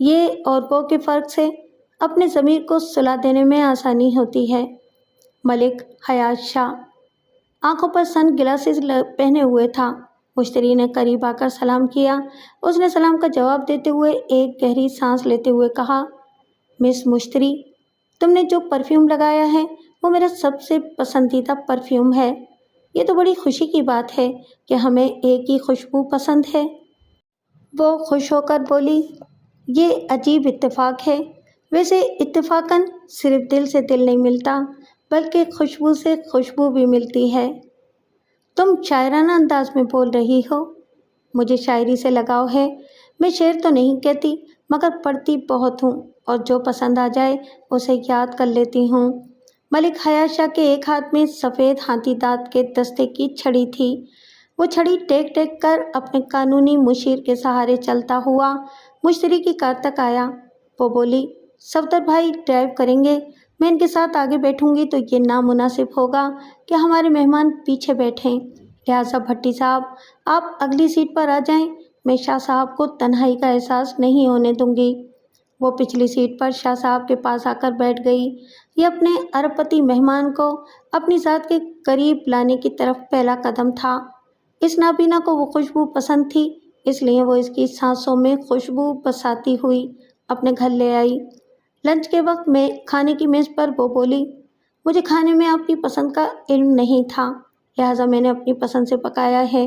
یہ اور وہ کے فرق سے اپنے ضمیر کو صلاح دینے میں آسانی ہوتی ہے۔ ملک حیات شاہ آنکھوں پر سن گلاسز پہنے ہوئے تھا۔ مشتری نے قریب آ کر سلام کیا۔ اس نے سلام کا جواب دیتے ہوئے ایک گہری سانس لیتے ہوئے کہا، مس مشتری، تم نے جو پرفیوم لگایا ہے وہ میرا سب سے پسندیدہ پرفیوم ہے۔ یہ تو بڑی خوشی کی بات ہے کہ ہمیں ایک ہی خوشبو پسند ہے۔ وہ خوش ہو کر بولی، یہ عجیب اتفاق ہے۔ ویسے اتفاقاً صرف دل سے دل نہیں ملتا بلکہ خوشبو سے خوشبو بھی ملتی ہے۔ تم شاعرانہ انداز میں بول رہی ہو۔ مجھے شاعری سے لگاؤ ہے۔ میں شعر تو نہیں کہتی مگر پڑھتی بہت ہوں اور جو پسند آ جائے اسے یاد کر لیتی ہوں۔ ملک حیات شاہ کے ایک ہاتھ میں سفید ہاتھی دانت کے دستے کی چھڑی تھی۔ وہ چھڑی ٹیک ٹیک کر اپنے قانونی مشیر کے سہارے چلتا ہوا مشتری کی کار تک آیا۔ وہ بولی، صفدر بھائی ڈرائیو کریں گے؟ میں ان کے ساتھ آگے بیٹھوں گی تو یہ نامناسب ہوگا کہ ہمارے مہمان پیچھے بیٹھیں، لہٰذا بھٹی صاحب آپ اگلی سیٹ پر آ جائیں۔ میں شاہ صاحب کو تنہائی کا احساس نہیں ہونے دوں گی۔ وہ پچھلی سیٹ پر شاہ صاحب کے پاس آ کر بیٹھ گئی۔ یہ اپنے ارب پتی مہمان کو اپنی ذات کے قریب لانے کی طرف پہلا قدم تھا۔ اس نابینا کو وہ خوشبو پسند تھی، اس لیے وہ اس کی سانسوں میں خوشبو بساتی ہوئی اپنے گھر لے آئی۔ لنچ کے وقت میں کھانے کی میز پر وہ بولی، مجھے کھانے میں آپ کی پسند کا علم نہیں تھا، لہٰذا میں نے اپنی پسند سے پکایا ہے۔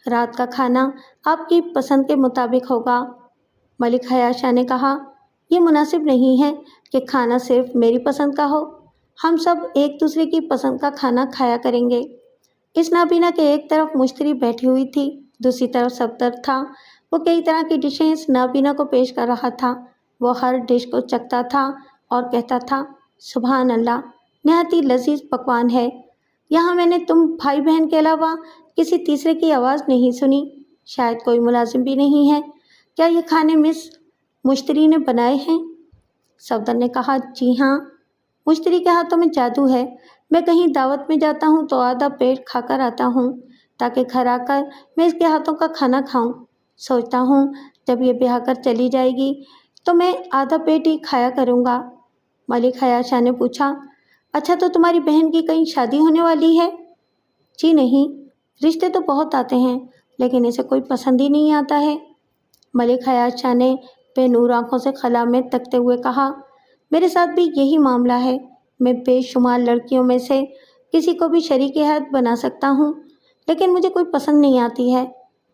رات کا کھانا آپ کی پسند کے مطابق ہوگا۔ ملک حیات شاہ نے کہا، یہ مناسب نہیں ہے کہ کھانا صرف میری پسند کا ہو۔ ہم سب ایک دوسرے کی پسند کا کھانا کھایا کریں گے۔ اس نابینا کے ایک طرف مشتری بیٹھی ہوئی تھی، دوسری طرف صفدر تھا۔ وہ کئی طرح کی ڈشیں اس نابینا کو پیش کر رہا تھا۔ وہ ہر ڈش کو چکھتا تھا اور کہتا تھا، سبحان اللہ، نہایت ہی لذیذ پکوان ہے۔ یہاں میں نے تم بھائی بہن کے علاوہ کسی تیسرے کی آواز نہیں سنی۔ شاید کوئی ملازم بھی نہیں ہے۔ کیا یہ کھانے مس مشتری نے بنائے ہیں؟ صفدر نے کہا، جی ہاں، مشتری کے ہاتھوں میں جادو ہے۔ میں کہیں دعوت میں جاتا ہوں تو آدھا پیٹ کھا کر آتا ہوں تاکہ گھر آ کر میں اس کے ہاتھوں کا کھانا کھاؤں۔ سوچتا ہوں جب یہ بیاہ کر چلی جائے گی تو میں آدھا پیٹ ہی کھایا کروں گا۔ ملک حیات شاہ نے پوچھا، اچھا تو تمہاری بہن کی کہیں شادی ہونے والی ہے؟ جی نہیں، رشتے تو بہت آتے ہیں لیکن اسے کوئی پسند ہی نہیں آتا ہے۔ ملک حیات شاہ نے بے نور آنکھوں سے خلا میں تکتے ہوئے کہا، میرے ساتھ بھی یہی معاملہ ہے۔ میں بے شمار لڑکیوں میں سے کسی کو بھی شریک حیات بنا سکتا ہوں لیکن مجھے کوئی پسند نہیں آتی ہے۔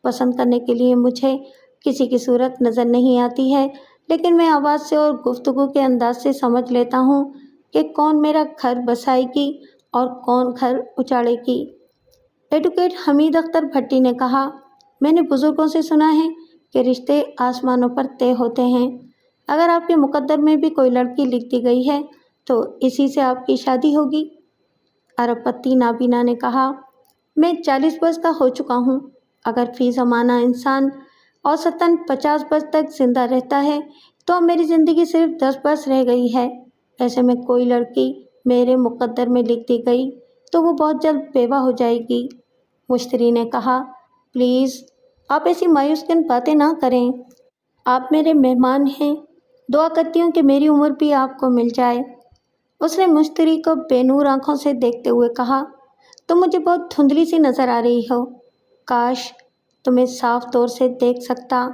پسند کرنے کے لیے مجھے کسی کی صورت نظر نہیں آتی ہے لیکن میں آواز سے اور گفتگو کے انداز سے سمجھ لیتا ہوں کہ کون میرا گھر بسائے گی اور کون گھر اجاڑے گی۔ ایڈوکیٹ حمید اختر بھٹی نے کہا، میں نے بزرگوں سے سنا ہے کہ رشتے آسمانوں پر طے ہوتے ہیں۔ اگر آپ کے مقدر میں بھی کوئی لڑکی لکھ دی گئی ہے تو اسی سے آپ کی شادی ہوگی۔ ارب پتی نابینا نے کہا، میں 40 برس کا ہو چکا ہوں۔ اگر فی زمانہ انسان اوسطاً 50 برس تک زندہ رہتا ہے تو اب میری زندگی صرف 10 برس رہ گئی ہے۔ ایسے میں کوئی لڑکی میرے مقدر میں لکھ دی گئی تو وہ بہت جلد بیوہ ہو جائے گی۔ مشتری نے کہا، پلیز آپ ایسی مایوس کن باتیں نہ کریں۔ آپ میرے مہمان ہیں، دعا کرتی ہوں کہ میری عمر بھی آپ کو مل جائے۔ اس نے مشتری کو بے نور آنکھوں سے دیکھتے ہوئے کہا، تم مجھے بہت دھندلی سی نظر آ رہی ہو، کاش تمہیں صاف طور سے دیکھ سکتا۔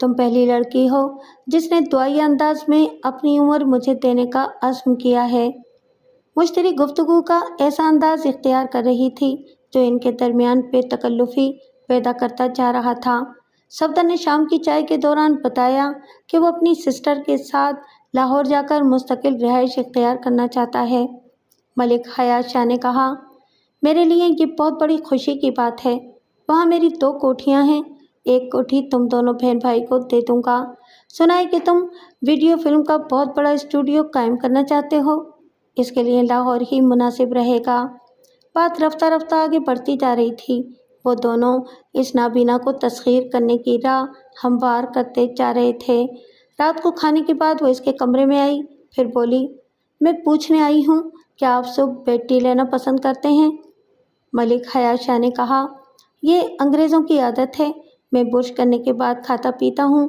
تم پہلی لڑکی ہو جس نے دعائیہ انداز میں اپنی عمر مجھے دینے کا عزم کیا ہے۔ مشتری گفتگو کا ایسا انداز اختیار کر رہی تھی جو ان کے درمیان بے تکلفی پیدا کرتا جا رہا تھا۔ صفدر نے شام کی چائے کے دوران بتایا کہ وہ اپنی سسٹر کے ساتھ لاہور جا کر مستقل رہائش اختیار کرنا چاہتا ہے۔ ملک حیات شاہ نے کہا، میرے لیے یہ بہت بڑی خوشی کی بات ہے۔ وہاں میری 2 کوٹھیاں ہیں، ایک کوٹھی تم دونوں بہن بھائی کو دے دوں گا۔ سنا ہے کہ تم ویڈیو فلم کا بہت بڑا اسٹوڈیو قائم کرنا چاہتے ہو، اس کے لیے لاہور ہی مناسب رہے گا۔ بات رفتہ رفتہ آگے بڑھتی جا رہی تھی۔ وہ دونوں اس نابینا کو تسخیر کرنے کی راہ ہموار کرتے جا رہے تھے۔ رات کو کھانے کے بعد وہ اس کے کمرے میں آئی، پھر بولی، میں پوچھنے آئی ہوں کیا آپ صبح بیڈ ٹی لینا پسند کرتے ہیں؟ ملک حیات شاہ نے کہا، یہ انگریزوں کی عادت ہے۔ میں برش کرنے کے بعد کھاتا پیتا ہوں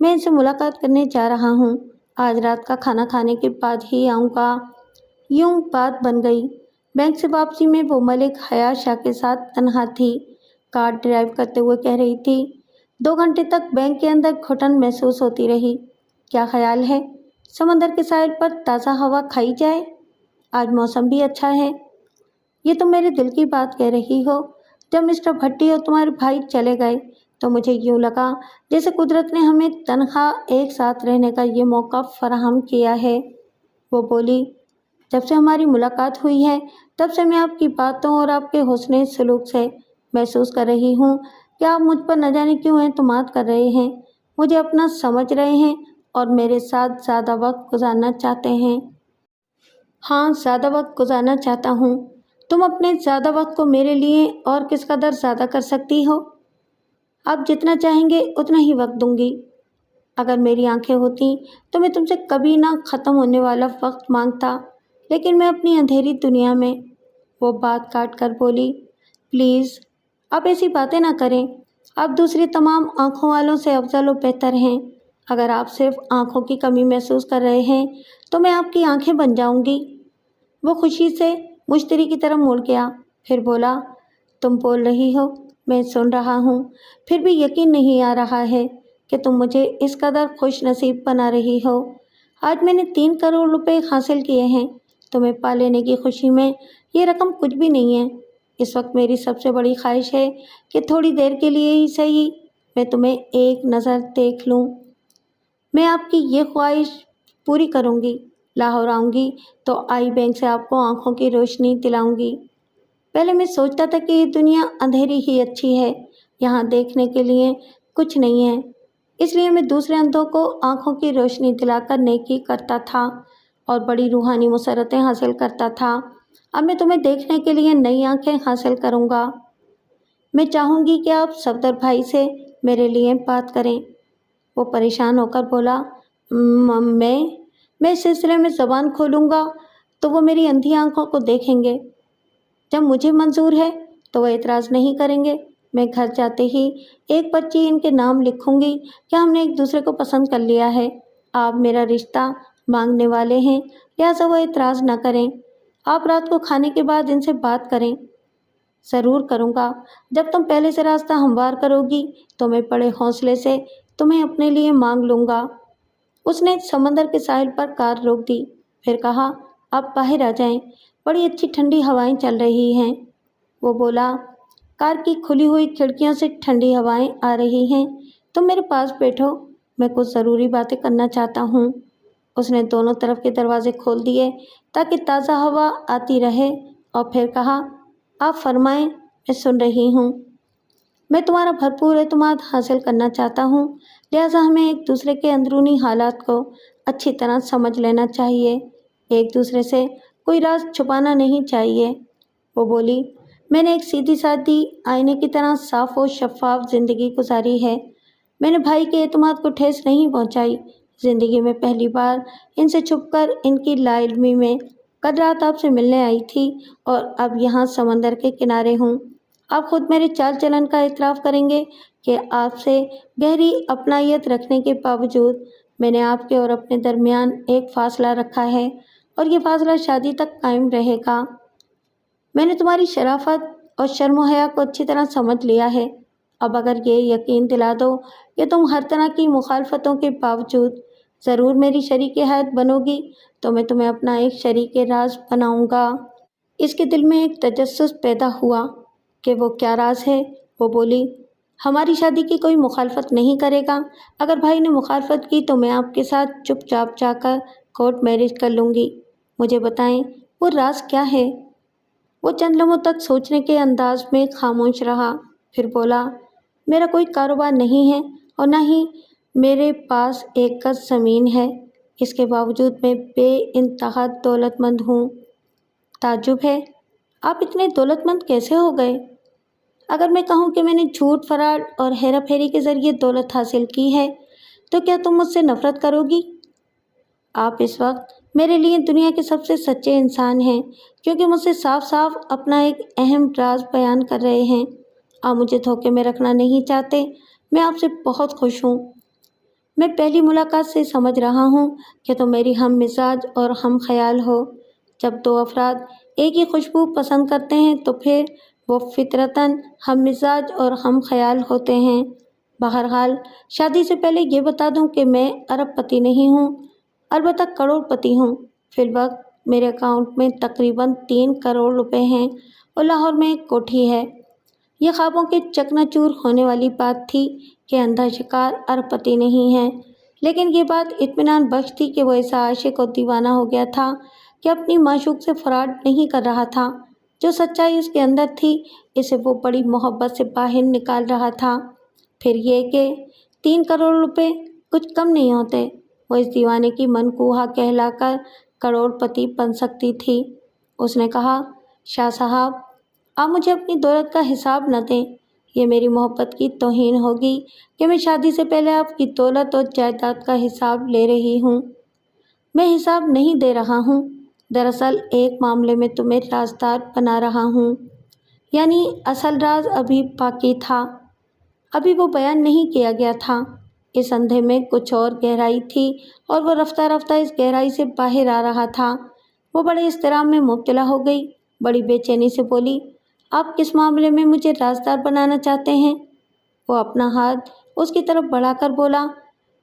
میں ان سے ملاقات کرنے جا رہا ہوں۔ آج رات کا کھانا کھانے کے بعد ہی آؤں گا۔ یوں بات بن گئی۔ بینک سے واپسی میں وہ ملک حیات شاہ کے ساتھ تنہا تھی۔ کار ڈرائیو کرتے ہوئے کہہ رہی تھی، 2 گھنٹے تک بینک کے اندر گھٹن محسوس ہوتی رہی۔ کیا خیال ہے سمندر کے ساحل پر تازہ ہوا کھائی جائے؟ آج موسم بھی اچھا ہے۔ یہ تم میرے دل کی بات کہہ رہی ہو۔ جب مسٹر بھٹی اور تمہارے بھائی چلے گئے تو مجھے یوں لگا جیسے قدرت نے ہمیں تنہا ایک ساتھ رہنے کا یہ موقع فراہم کیا ہے۔ وہ بولی، جب سے ہماری ملاقات ہوئی ہے تب سے میں آپ کی باتوں اور آپ کے حسن سلوک سے محسوس کر رہی ہوں کہ آپ مجھ پر نہ جانے کیوں اعتماد کر رہے ہیں، مجھے اپنا سمجھ رہے ہیں اور میرے ساتھ زیادہ وقت گزارنا چاہتے ہیں۔ ہاں، زیادہ وقت گزارنا چاہتا ہوں۔ تم اپنے زیادہ وقت کو میرے لیے اور کس قدر زیادہ کر سکتی ہو؟ آپ جتنا چاہیں گے اتنا ہی وقت دوں گی۔ اگر میری آنکھیں ہوتیں تو میں تم سے کبھی نہ ختم ہونے والا وقت مانگتا، لیکن میں اپنی اندھیری دنیا میں۔ وہ بات کاٹ کر بولی، پلیز آپ ایسی باتیں نہ کریں۔ آپ دوسری تمام آنکھوں والوں سے افضل و بہتر ہیں۔ اگر آپ صرف آنکھوں کی کمی محسوس کر رہے ہیں تو میں آپ کی آنکھیں بن جاؤں گی۔ وہ خوشی سے مشتری کی طرف مڑ گیا، پھر بولا، تم بول رہی ہو، میں سن رہا ہوں، پھر بھی یقین نہیں آ رہا ہے کہ تم مجھے اس قدر خوش نصیب بنا رہی ہو۔ آج میں نے 3 کروڑ روپے حاصل کیے ہیں۔ تمہیں پا لینے کی خوشی میں یہ رقم کچھ بھی نہیں ہے۔ اس وقت میری سب سے بڑی خواہش ہے کہ تھوڑی دیر کے لیے ہی صحیح میں تمہیں ایک نظر دیکھ لوں۔ میں آپ کی یہ خواہش پوری کروں گی۔ لاہور آؤں گی تو آئی بینک سے آپ کو آنکھوں کی روشنی دلاؤں گی۔ پہلے میں سوچتا تھا کہ یہ دنیا اندھیری ہی اچھی ہے، یہاں دیکھنے کے لیے کچھ نہیں ہے، اس لیے میں دوسرے اندھوں کو آنکھوں کی روشنی دلا کر نیکی کرتا تھا اور بڑی روحانی مسرتیں حاصل کرتا تھا۔ اب میں تمہیں دیکھنے کے لیے نئی آنکھیں حاصل کروں گا۔ میں چاہوں گی کہ آپ صفدر بھائی سے میرے لیے بات کریں۔ وہ پریشان ہو کر بولا، میں اس سلسلے میں زبان کھولوں گا تو وہ میری اندھی آنکھوں کو دیکھیں گے۔ جب مجھے منظور ہے تو وہ اعتراض نہیں کریں گے۔ میں گھر جاتے ہی ایک پرچی ان کے نام لکھوں گی کہ ہم نے ایک دوسرے کو پسند کر لیا ہے۔ آپ میرا رشتہ مانگنے والے ہیں، لہٰذا وہ اعتراض نہ کریں۔ آپ رات کو کھانے کے بعد ان سے بات کریں۔ ضرور کروں گا۔ جب تم پہلے سے راستہ ہموار کرو گی تو میں بڑے حوصلے سے تمہیں اپنے لیے مانگ لوں گا۔ اس نے سمندر کے ساحل پر کار روک دی، پھر کہا، آپ باہر آ جائیں، بڑی اچھی ٹھنڈی ہوائیں چل رہی ہیں۔ وہ بولا، کار کی کھلی ہوئی کھڑکیوں سے ٹھنڈی ہوائیں آ رہی ہیں، تم میرے پاس بیٹھو، میں کچھ ضروری باتیں کرنا چاہتا ہوں۔ اس نے دونوں طرف کے دروازے کھول دیے تاکہ تازہ ہوا آتی رہے اور پھر کہا، آپ فرمائیں، میں سن رہی ہوں۔ میں تمہارا بھرپور اعتماد حاصل کرنا چاہتا ہوں، لہٰذا ہمیں ایک دوسرے کے اندرونی حالات کو اچھی طرح سمجھ لینا چاہیے، ایک دوسرے سے کوئی راز چھپانا نہیں چاہیے۔ وہ بولی، میں نے ایک سیدھی سادی آئینے کی طرح صاف و شفاف زندگی گزاری ہے۔ میں نے بھائی کے اعتماد کو ٹھیس نہیں پہنچائی۔ زندگی میں پہلی بار ان سے چھپ کر ان کی لا علمی میں کل رات آپ سے ملنے آئی تھی اور اب یہاں سمندر کے کنارے ہوں۔ آپ خود میرے چال چلن کا اعتراف کریں گے کہ آپ سے گہری اپنائیت رکھنے کے باوجود میں نے آپ کے اور اپنے درمیان ایک فاصلہ رکھا ہے اور یہ فاصلہ شادی تک قائم رہے گا۔ میں نے تمہاری شرافت اور شرم و حیا کو اچھی طرح سمجھ لیا ہے۔ اب اگر یہ یقین دلا دو کہ تم ہر طرح کی مخالفتوں کے باوجود ضرور میری شریک حیات بنو گی تو میں تمہیں اپنا ایک شریک راز بناؤں گا۔ اس کے دل میں ایک تجسس پیدا ہوا کہ وہ کیا راز ہے۔ وہ بولی، ہماری شادی کی کوئی مخالفت نہیں کرے گا۔ اگر بھائی نے مخالفت کی تو میں آپ کے ساتھ چپ چاپ جا کر کورٹ میرج کر لوں گی۔ مجھے بتائیں وہ راز کیا ہے؟ وہ چند لمحوں تک سوچنے کے انداز میں خاموش رہا، پھر بولا، میرا کوئی کاروبار نہیں ہے اور نہ ہی میرے پاس ایک گز زمین ہے، اس کے باوجود میں بے انتہا دولت مند ہوں۔ تعجب ہے، آپ اتنے دولت مند کیسے ہو گئے؟ اگر میں کہوں کہ میں نے جھوٹ فراڈ اور ہیرا پھیری کے ذریعے دولت حاصل کی ہے تو کیا تم مجھ سے نفرت کرو گی؟ آپ اس وقت میرے لیے دنیا کے سب سے سچے انسان ہیں کیونکہ مجھ سے صاف صاف اپنا ایک اہم راز بیان کر رہے ہیں۔ آپ مجھے دھوکے میں رکھنا نہیں چاہتے۔ میں آپ سے بہت خوش ہوں۔ میں پہلی ملاقات سے سمجھ رہا ہوں کہ تم میری ہم مزاج اور ہم خیال ہو۔ جب دو افراد ایک ہی خوشبو پسند کرتے ہیں تو پھر وہ فطرتاً ہم مزاج اور ہم خیال ہوتے ہیں۔ بہرحال شادی سے پہلے یہ بتا دوں کہ میں ارب پتی نہیں ہوں، البتہ کروڑ پتی ہوں۔ فی الوقت میرے اکاؤنٹ میں تقریباً 3 کروڑ روپے ہیں اور لاہور میں ایک کوٹھی ہے۔ یہ خوابوں کے چکنا چور ہونے والی بات تھی کہ اندھا شکار ارب پتی نہیں ہے، لیکن یہ بات اطمینان بخش تھی کہ وہ ایسا عاشق اور دیوانہ ہو گیا تھا کہ اپنی معشوق سے فراڈ نہیں کر رہا تھا۔ جو سچائی اس کے اندر تھی اسے وہ بڑی محبت سے باہر نکال رہا تھا۔ پھر یہ کہ 3 کروڑ روپے کچھ کم نہیں ہوتے، وہ اس دیوانے کی منقوہہ کہلا کر کروڑ پتی بن سکتی تھی۔ اس نے کہا، شاہ صاحب آپ مجھے اپنی دولت کا حساب نہ دیں، یہ میری محبت کی توہین ہوگی کہ میں شادی سے پہلے آپ کی دولت اور جائیداد کا حساب لے رہی ہوں۔ میں حساب نہیں دے رہا ہوں، دراصل ایک معاملے میں تمہیں رازدار بنا رہا ہوں، یعنی اصل راز ابھی باقی تھا، ابھی وہ بیان نہیں کیا گیا تھا۔ اس اندھے میں کچھ اور گہرائی تھی اور وہ رفتہ رفتہ اس گہرائی سے باہر آ رہا تھا۔ وہ بڑے اضطراب میں مبتلا ہو گئی، بڑی بے چینی سے بولی، آپ کس معاملے میں مجھے رازدار بنانا چاہتے ہیں؟ وہ اپنا ہاتھ اس کی طرف بڑھا کر بولا،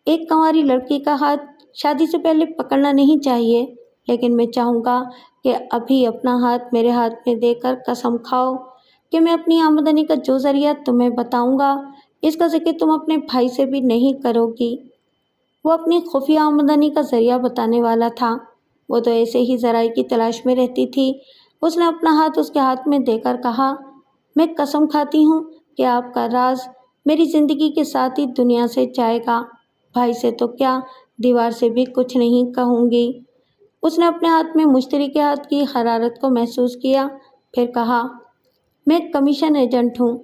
ایک کنواری لڑکی کا ہاتھ شادی سے پہلے پکڑنا نہیں چاہیے، لیکن میں چاہوں گا کہ ابھی اپنا ہاتھ میرے ہاتھ میں دے کر قسم کھاؤ کہ میں اپنی آمدنی کا جو ذریعہ تمہیں بتاؤں گا اس کا ذکر تم اپنے بھائی سے بھی نہیں کرو گی۔ وہ اپنی خفیہ آمدنی کا ذریعہ بتانے والا تھا، وہ تو ایسے ہی ذرائع کی تلاش میں رہتی تھی۔ اس نے اپنا ہاتھ اس کے ہاتھ میں دے کر کہا، میں قسم کھاتی ہوں کہ آپ کا راز میری زندگی کے ساتھ ہی دنیا سے جائے گا، بھائی سے تو کیا دیوار سے بھی کچھ نہیں کہوں گی۔ اس نے اپنے ہاتھ میں مشتری کے ہاتھ کی حرارت کو محسوس کیا، پھر کہا، میں کمیشن ایجنٹ ہوں،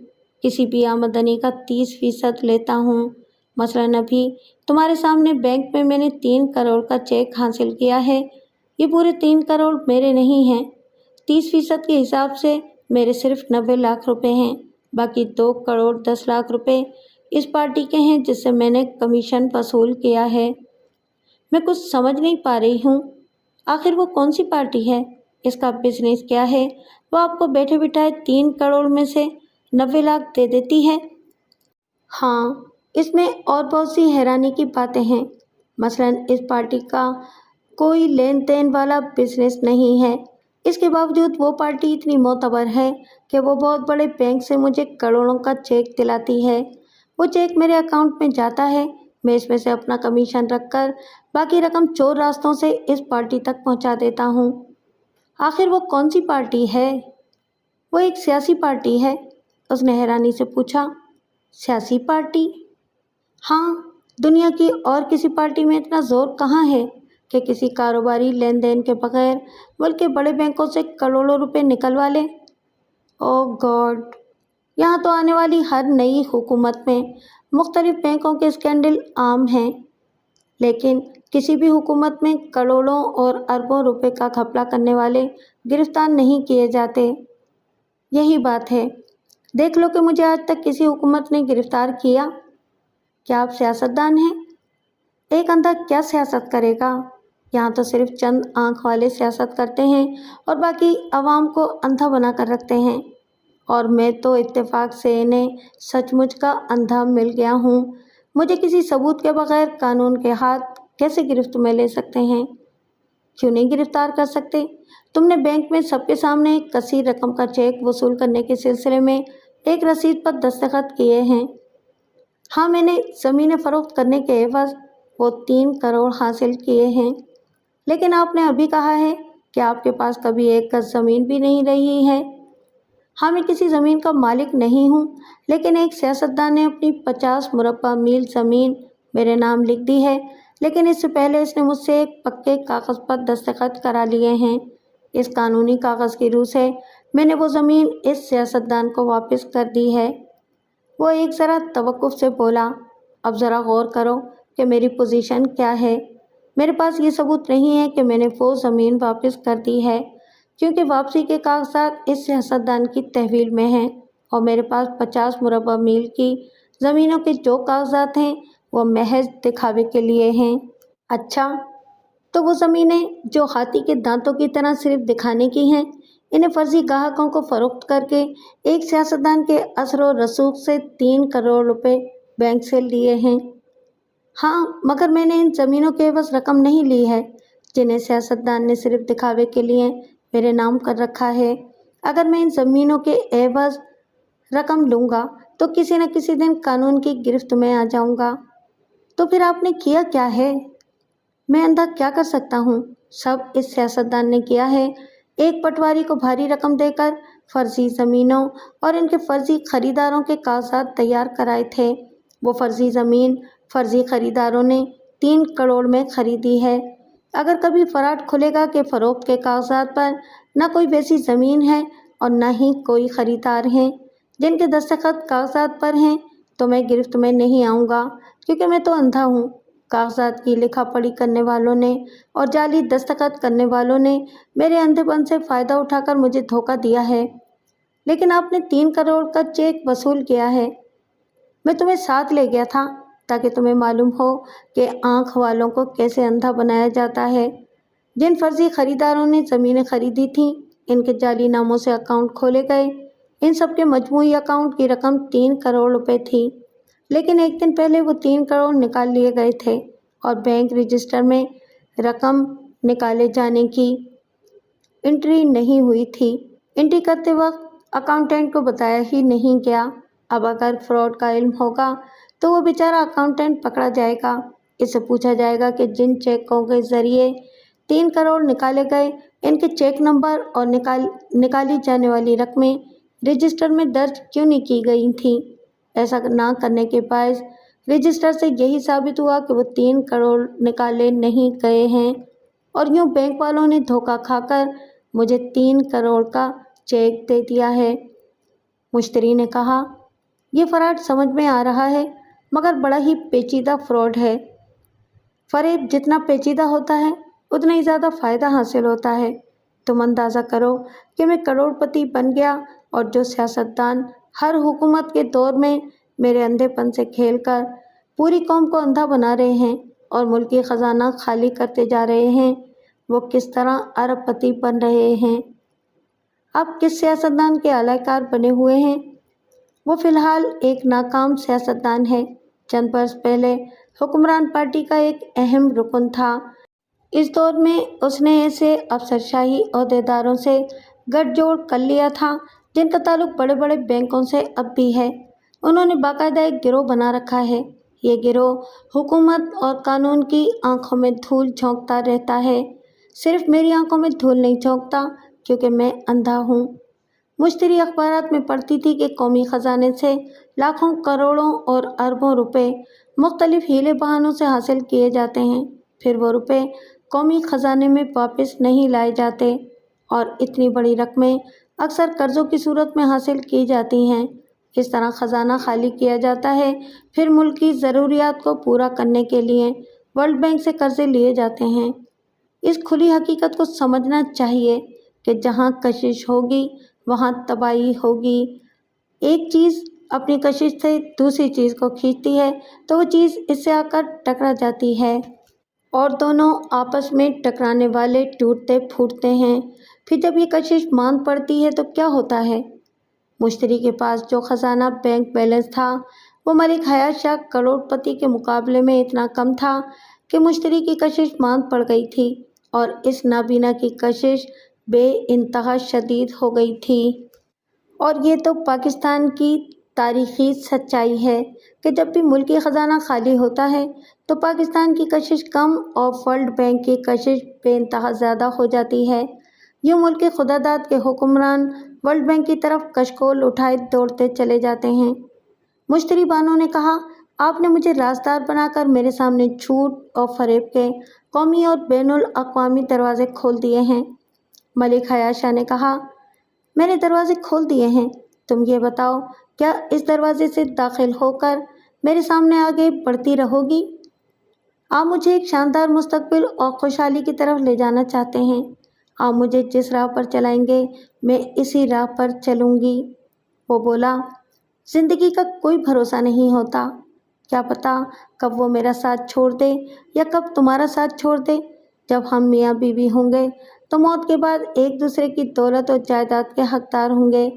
کسی بھی آمدنی کا 30% لیتا ہوں۔ مثلاً ابھی تمہارے سامنے بینک میں نے 3 کروڑ کا چیک حاصل کیا ہے، یہ پورے 3 کروڑ میرے نہیں ہیں، 30% کے حساب سے میرے صرف 90 لاکھ روپے ہیں، باقی 2 کروڑ 10 لاکھ روپے اس پارٹی کے ہیں جس سے میں نے کمیشن وصول کیا ہے۔ میں کچھ سمجھ نہیں پا رہی ہوں، آخر وہ کون سی پارٹی ہے، اس کا بزنس کیا ہے؟ وہ آپ کو بیٹھے بٹھائے 3 کروڑ میں سے 90 لاکھ دے دیتی ہے؟ ہاں، اس میں اور بہت سی حیرانی کی باتیں ہیں۔ مثلاً اس پارٹی کا کوئی لین دین والا بزنس نہیں ہے، اس کے باوجود وہ پارٹی اتنی معتبر ہے کہ وہ بہت بڑے بینک سے مجھے کروڑوں کا چیک دلاتی ہے۔ وہ چیک میرے اکاؤنٹ میں جاتا ہے، میں اس میں سے اپنا کمیشن رکھ کر باقی رقم چور راستوں سے اس پارٹی تک پہنچا دیتا ہوں۔ آخر وہ کون سی پارٹی ہے؟ وہ ایک سیاسی پارٹی ہے۔ اس نے حیرانی سے پوچھا، سیاسی پارٹی؟ ہاں، دنیا کی اور کسی پارٹی میں اتنا زور کہاں ہے کہ کسی کاروباری لین دین کے بغیر ملک کے بڑے بینکوں سے کروڑوں روپے نکلوا لے؟ اوہ گاڈ، یہاں تو آنے والی ہر نئی حکومت میں مختلف بینکوں کے اسکینڈل عام ہیں، لیکن کسی بھی حکومت میں کروڑوں اور اربوں روپے کا گھپلہ کرنے والے گرفتار نہیں کیے جاتے۔ یہی بات ہے، دیکھ لو کہ مجھے آج تک کسی حکومت نے گرفتار کیا۔ کیا آپ سیاستدان ہیں؟ ایک اندھا کیا سیاست کرے گا؟ یہاں تو صرف چند آنکھ والے سیاست کرتے ہیں اور باقی عوام کو اندھا بنا کر رکھتے ہیں، اور میں تو اتفاق سے انہیں سچ مچ کا اندھا مل گیا ہوں۔ مجھے کسی ثبوت کے بغیر قانون کے ہاتھ کیسے گرفت میں لے سکتے ہیں؟ کیوں نہیں گرفتار کر سکتے؟ تم نے بینک میں سب کے سامنے ایک کثیر رقم کا چیک وصول کرنے کے سلسلے میں ایک رسید پر دستخط کیے ہیں۔ ہاں، میں نے زمینیں فروخت کرنے کے عوض وہ 3 کروڑ حاصل کیے ہیں، لیکن آپ نے ابھی کہا ہے کہ آپ کے پاس کبھی 1 گز زمین بھی نہیں رہی ہے۔ ہاں، میں کسی زمین کا مالک نہیں ہوں، لیکن ایک سیاستدان نے اپنی 50 مربع میل زمین میرے نام لکھ دی ہے، لیکن اس سے پہلے اس نے مجھ سے ایک پکے کاغذ پر دستخط کرا لیے ہیں۔ اس قانونی کاغذ کی روح سے میں نے وہ زمین اس سیاستدان کو واپس کر دی ہے۔ وہ ایک ذرا توقف سے بولا، اب ذرا غور کرو کہ میری پوزیشن کیا ہے۔ میرے پاس یہ ثبوت نہیں ہے کہ میں نے وہ زمین واپس کر دی ہے، کیونکہ واپسی کے کاغذات اس سیاستدان کی تحویل میں ہیں، اور میرے پاس 50 مربع میل کی زمینوں کے جو کاغذات ہیں وہ محض دکھاوے کے لیے ہیں۔ اچھا، تو وہ زمینیں جو ہاتھی کے دانتوں کی طرح صرف دکھانے کی ہیں، انہیں فرضی گاہکوں کو فروخت کر کے ایک سیاستدان کے اثر و رسوخ سے 3 کروڑ روپے بینک سے لیے ہیں۔ ہاں، مگر میں نے ان زمینوں کے عوض رقم نہیں لی ہے، جنہیں سیاستدان نے صرف دکھاوے کے لیے میرے نام کر رکھا ہے۔ اگر میں ان زمینوں کے عوض رقم لوں گا تو کسی نہ کسی دن قانون کی گرفت میں آ جاؤں گا۔ تو پھر آپ نے کیا کیا ہے؟ میں اندھا کیا کر سکتا ہوں؟ سب اس سیاستدان نے کیا ہے۔ ایک پٹواری کو بھاری رقم دے کر فرضی زمینوں اور ان کے فرضی خریداروں کے کاغذات تیار کرائے تھے۔ وہ فرضی زمین فرضی خریداروں نے 3 کروڑ میں خریدی ہے۔ اگر کبھی فراڈ کھلے گا کہ فروخت کے کاغذات پر نہ کوئی ویسی زمین ہے اور نہ ہی کوئی خریدار ہیں جن کے دستخط کاغذات پر ہیں، تو میں گرفت میں نہیں آؤں گا، کیونکہ میں تو اندھا ہوں۔ کاغذات کی لکھا پڑھی کرنے والوں نے اور جعلی دستخط کرنے والوں نے میرے اندھے پن سے فائدہ اٹھا کر مجھے دھوکہ دیا ہے۔ لیکن آپ نے 3 کروڑ کا چیک وصول کیا ہے۔ میں تمہیں ساتھ لے گیا تھا تاکہ تمہیں معلوم ہو کہ آنکھ والوں کو کیسے اندھا بنایا جاتا ہے۔ جن فرضی خریداروں نے زمینیں خریدی تھیں، ان کے جعلی ناموں سے اکاؤنٹ کھولے گئے۔ ان سب کے مجموعی اکاؤنٹ کی رقم 3 کروڑ روپے تھی، لیکن ایک دن پہلے وہ 3 کروڑ نکال لیے گئے تھے اور بینک رجسٹر میں رقم نکالے جانے کی انٹری نہیں ہوئی تھی۔ انٹری کرتے وقت اکاؤنٹنٹ کو بتایا ہی نہیں گیا۔ اب اگر فراڈ کا علم ہوگا تو وہ بیچارہ اکاؤنٹنٹ پکڑا جائے گا۔ اس سے پوچھا جائے گا کہ جن چیکوں کے ذریعے 3 کروڑ نکالے گئے، ان کے چیک نمبر اور نکالی جانے والی رقمیں رجسٹر میں درج کیوں نہیں کی گئی تھیں۔ ایسا نہ کرنے کے باعث رجسٹر سے یہی ثابت ہوا کہ وہ 3 کروڑ نکالے نہیں گئے ہیں، اور یوں بینک والوں نے دھوکہ کھا کر مجھے 3 کروڑ کا چیک دے دیا ہے۔ مشتری نے کہا، یہ فراڈ سمجھ میں آ رہا ہے، مگر بڑا ہی پیچیدہ فراڈ ہے۔ فریب جتنا پیچیدہ ہوتا ہے اتنا ہی زیادہ فائدہ حاصل ہوتا ہے۔ تم اندازہ کرو کہ میں کروڑ پتی بن گیا، اور جو سیاستدان ہر حکومت کے دور میں میرے اندھے پن سے کھیل کر پوری قوم کو اندھا بنا رہے ہیں اور ملکی خزانہ خالی کرتے جا رہے ہیں، وہ کس طرح ارب پتی بن رہے ہیں۔ اب کس سیاستدان کے اعلی کار بنے ہوئے ہیں؟ وہ فی الحال ایک ناکام سیاستدان ہے۔ چند برس پہلے حکمران پارٹی کا ایک اہم رکن تھا۔ اس دور میں اس نے ایسے افسرشاہی عہدیداروں سے گٹھ جوڑ کر لیا تھا جن کا تعلق بڑے بڑے بینکوں سے اب بھی ہے۔ انہوں نے باقاعدہ ایک گروہ بنا رکھا ہے۔ یہ گروہ حکومت اور قانون کی آنکھوں میں دھول جھونکتا رہتا ہے۔ صرف میری آنکھوں میں دھول نہیں جھونکتا، کیونکہ میں اندھا ہوں۔ مشتری اخبارات میں پڑھتی تھی کہ قومی خزانے سے لاکھوں کروڑوں اور اربوں روپے مختلف ہیلے بہانوں سے حاصل کیے جاتے ہیں، پھر وہ روپے قومی خزانے میں واپس نہیں لائے جاتے، اور اتنی بڑی رقمیں اکثر قرضوں کی صورت میں حاصل کی جاتی ہیں۔ اس طرح خزانہ خالی کیا جاتا ہے، پھر ملک کی ضروریات کو پورا کرنے کے لیے ورلڈ بینک سے قرضے لیے جاتے ہیں۔ اس کھلی حقیقت کو سمجھنا چاہیے کہ جہاں کشش ہوگی وہاں تباہی ہوگی۔ ایک چیز اپنی کشش سے دوسری چیز کو کھینچتی ہے تو وہ چیز اس سے آ کر ٹکرا جاتی ہے، اور دونوں آپس میں ٹکرانے والے ٹوٹتے پھوٹتے ہیں۔ پھر جب یہ کشش ماند پڑتی ہے تو کیا ہوتا ہے؟ مشتری کے پاس جو خزانہ بینک بیلنس تھا وہ ملک حیات شاہ کروڑ پتی کے مقابلے میں اتنا کم تھا کہ مشتری کی کشش ماند پڑ گئی تھی، اور اس نابینا کی کشش بے انتہا شدید ہو گئی تھی۔ اور یہ تو پاکستان کی تاریخی سچائی ہے کہ جب بھی ملکی خزانہ خالی ہوتا ہے تو پاکستان کی کشش کم اور ورلڈ بینک کی کشش بے انتہا زیادہ ہو جاتی ہے۔ یوں ملک خداداد کے حکمران ورلڈ بینک کی طرف کشکول اٹھائے دوڑتے چلے جاتے ہیں۔ مشتری بانو نے کہا، آپ نے مجھے رازدار بنا کر میرے سامنے جھوٹ اور فریب کے قومی اور بین الاقوامی دروازے کھول دیے ہیں۔ ملک حیات شاہ نے کہا، میں نے دروازے کھول دیے ہیں، تم یہ بتاؤ کیا اس دروازے سے داخل ہو کر میرے سامنے آگے بڑھتی رہو گی؟ آپ مجھے ایک شاندار مستقبل اور خوشحالی کی طرف لے جانا چاہتے ہیں۔ آپ مجھے جس راہ پر چلائیں گے میں اسی راہ پر چلوں گی۔ وہ بولا، زندگی کا کوئی بھروسہ نہیں ہوتا، کیا پتہ کب وہ میرا ساتھ چھوڑ دے یا کب تمہارا ساتھ چھوڑ دے۔ جب ہم میاں بیوی ہوں گے تو موت کے بعد ایک دوسرے کی دولت اور جائیداد کے حقدار ہوں گے،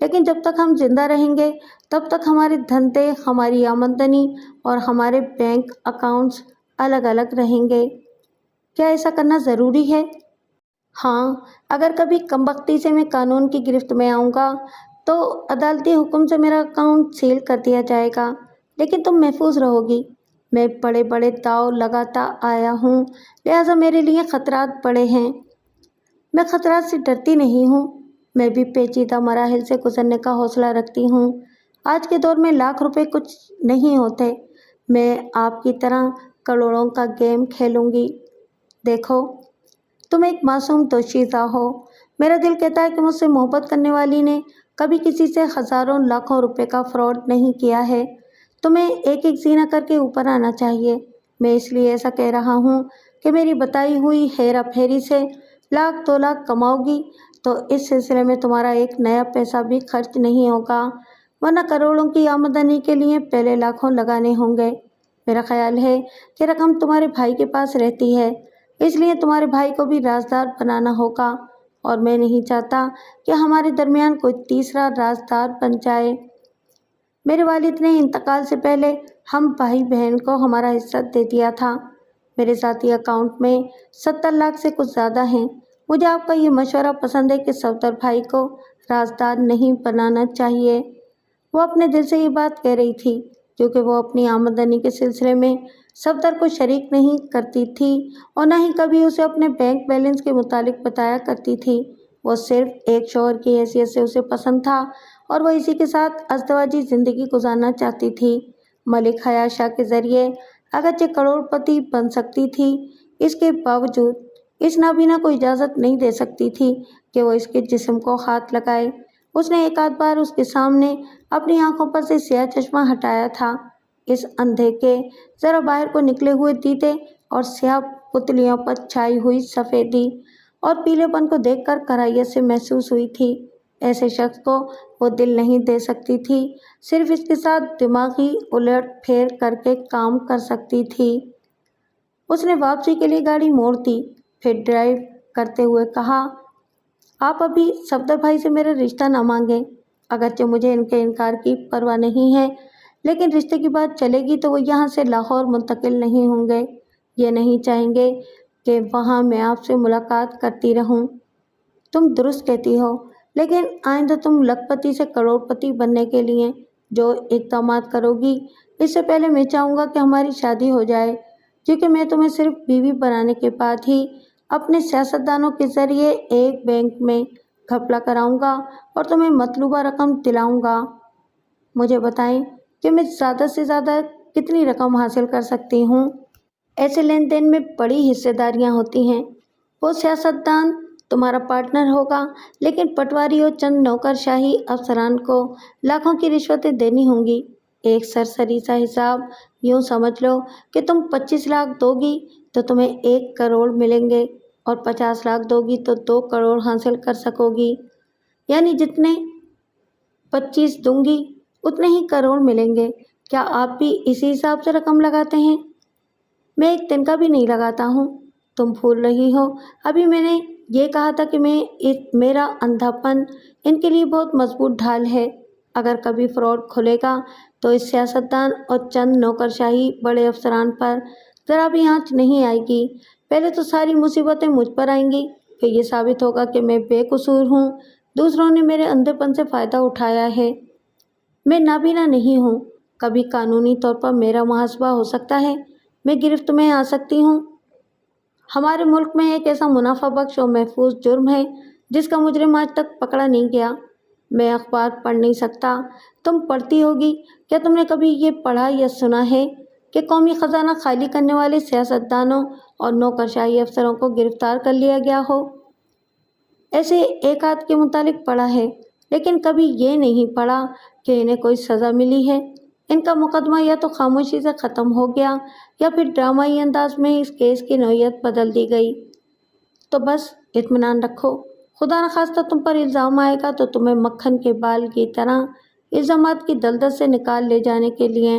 لیکن جب تک ہم زندہ رہیں گے تب تک ہمارے دھندے، ہماری آمدنی اور ہمارے بینک اکاؤنٹس الگ الگ رہیں گے۔ کیا ایسا کرنا ضروری ہے؟ ہاں، اگر کبھی کم بختی سے میں قانون کی گرفت میں آؤں گا تو عدالتی حکم سے میرا اکاؤنٹ سیل کر دیا جائے گا، لیکن تم محفوظ رہو گی۔ میں بڑے بڑے داؤ لگاتا آیا ہوں، لہٰذا میرے لیے خطرات بڑے ہیں۔ میں خطرات سے ڈرتی نہیں ہوں، میں بھی پیچیدہ مراحل سے گزرنے کا حوصلہ رکھتی ہوں۔ آج کے دور میں لاکھ روپے کچھ نہیں ہوتے، میں آپ کی طرح کروڑوں کا گیم کھیلوں گی۔ دیکھو، تم ایک معصوم دوشیزہ ہو۔ میرا دل کہتا ہے کہ مجھ سے محبت کرنے والی نے کبھی کسی سے ہزاروں لاکھوں روپے کا فراڈ نہیں کیا ہے۔ تمہیں ایک ایک زینہ کر کے اوپر آنا چاہیے۔ میں اس لیے ایسا کہہ رہا ہوں کہ میری بتائی ہوئی ہیرا پھیری سے لاکھ 2 لاکھ کماؤ گی تو اس سلسلے میں تمہارا ایک نیا پیسہ بھی خرچ نہیں ہوگا، ورنہ کروڑوں کی آمدنی کے لیے پہلے لاکھوں لگانے ہوں گے۔ میرا خیال ہے کہ رقم تمہارے بھائی کے پاس رہتی ہے، اس لیے تمہارے بھائی کو بھی رازدار بنانا ہوگا، اور میں نہیں چاہتا کہ ہمارے درمیان کوئی تیسرا رازدار بن جائے۔ میرے والد نے انتقال سے پہلے ہم بھائی بہن کو ہمارا حصہ دے دیا تھا۔ میرے ذاتی اکاؤنٹ میں 70 لاکھ سے کچھ زیادہ ہیں۔ مجھے آپ کا یہ مشورہ پسند ہے کہ صفدر بھائی کو رازدار نہیں بنانا چاہیے۔ وہ اپنے دل سے یہ بات کہہ رہی تھی کیونکہ وہ اپنی آمدنی کے سلسلے میں صفدر کو شریک نہیں کرتی تھی اور نہ ہی کبھی اسے اپنے بینک بیلنس کے متعلق بتایا کرتی تھی۔ وہ صرف ایک شوہر کی حیثیت سے اسے پسند تھا اور وہ اسی کے ساتھ ازدواجی زندگی گزارنا چاہتی تھی۔ ملک حیات شاہ کے ذریعے اگرچہ کروڑ پتی بن سکتی تھی، اس کے باوجود اس نابینا کو اجازت نہیں دے سکتی تھی کہ وہ اس کے جسم کو ہاتھ لگائے۔ اس نے ایک آدھ بار اس کے سامنے اپنی آنکھوں پر سے سیاہ چشمہ ہٹایا تھا۔ اس اندھے کے ذرا باہر کو نکلے ہوئے دیدے اور سیاہ پتلیوں پر چھائی ہوئی سفیدی اور پیلے پن کو دیکھ کر کراہیت سے محسوس ہوئی تھی۔ ایسے شخص کو وہ دل نہیں دے سکتی تھی، صرف اس کے ساتھ دماغی الٹ پھیر کر کے کام کر سکتی تھی۔ اس نے واپسی کے لیے گاڑی موڑ دی، پھر ڈرائیو کرتے ہوئے کہا، آپ ابھی صفدر بھائی سے میرا رشتہ نہ مانگیں۔ اگرچہ مجھے ان کے انکار کی پرواہ نہیں ہے، لیکن رشتے کی بات چلے گی تو وہ یہاں سے لاہور منتقل نہیں ہوں گے۔ یہ نہیں چاہیں گے کہ وہاں میں آپ سے ملاقات کرتی رہوں۔ تم درست کہتی ہو، لیکن آئندہ تم لکھ پتی سے کروڑ پتی بننے کے لیے جو اقدامات کرو گی، اس سے پہلے میں چاہوں گا کہ ہماری شادی ہو جائے، کیونکہ میں تمہیں صرف بیوی بنانے کے بعد ہی اپنے سیاستدانوں کے ذریعے ایک بینک میں گھپلا کراؤں گا اور تمہیں مطلوبہ رقم دلاؤں گا۔ مجھے بتائیں کہ میں زیادہ سے زیادہ کتنی رقم حاصل کر سکتی ہوں؟ ایسے لین دین میں بڑی حصے داریاں ہوتی ہیں۔ وہ سیاستدان تمہارا پارٹنر ہوگا، لیکن پٹواری اور چند نوکر شاہی افسران کو لاکھوں کی رشوتیں دینی ہوں گی۔ ایک سرسری سا حساب یوں سمجھ لو کہ تم 25 لاکھ دو گی تو تمہیں 1 کروڑ ملیں گے، اور 50 لاکھ دو گی تو 2 کروڑ حاصل کر سکو گی، یعنی جتنے 25 دوں گی اتنے ہی کروڑ ملیں گے۔ کیا آپ بھی اسی حساب سے رقم لگاتے ہیں؟ میں ایک تنکا بھی نہیں لگاتا ہوں۔ تم بھول رہی ہو، ابھی میں نے یہ کہا تھا کہ میرا اندھا پن ان کے لیے بہت مضبوط ڈھال ہے۔ اگر کبھی فراڈ کھلے گا تو اس سیاستدان اور چند نوکر شاہی بڑے افسران پر ذرا بھی آنچ نہیں آئے گی۔ پہلے تو ساری مصیبتیں مجھ پر آئیں گی، پھر یہ ثابت ہوگا کہ میں بے قصور ہوں، دوسروں نے میرے اندھے پن سے فائدہ اٹھایا ہے۔ میں نابینا نہیں ہوں، کبھی قانونی طور پر میرا محاسبہ ہو سکتا ہے، میں گرفت میں آ سکتی ہوں۔ ہمارے ملک میں ایک ایسا منافع بخش اور محفوظ جرم ہے جس کا مجرم آج تک پکڑا نہیں گیا۔ میں اخبار پڑھ نہیں سکتا، تم پڑھتی ہوگی۔ کیا تم نے کبھی یہ پڑھا یا سنا ہے کہ قومی خزانہ خالی کرنے والے سیاستدانوں اور نوکرشاہی افسروں کو گرفتار کر لیا گیا ہو؟ ایسے ایک آدھ کے متعلق پڑھا ہے، لیکن کبھی یہ نہیں پڑھا کہ انہیں کوئی سزا ملی ہے۔ ان کا مقدمہ یا تو خاموشی سے ختم ہو گیا یا پھر ڈرامائی انداز میں اس کیس کی نوعیت بدل دی گئی۔ تو بس اطمینان رکھو، خدا نخواستہ تم پر الزام آئے گا تو تمہیں مکھن کے بال کی طرح الزامات کی دلدل سے نکال لے جانے کے لیے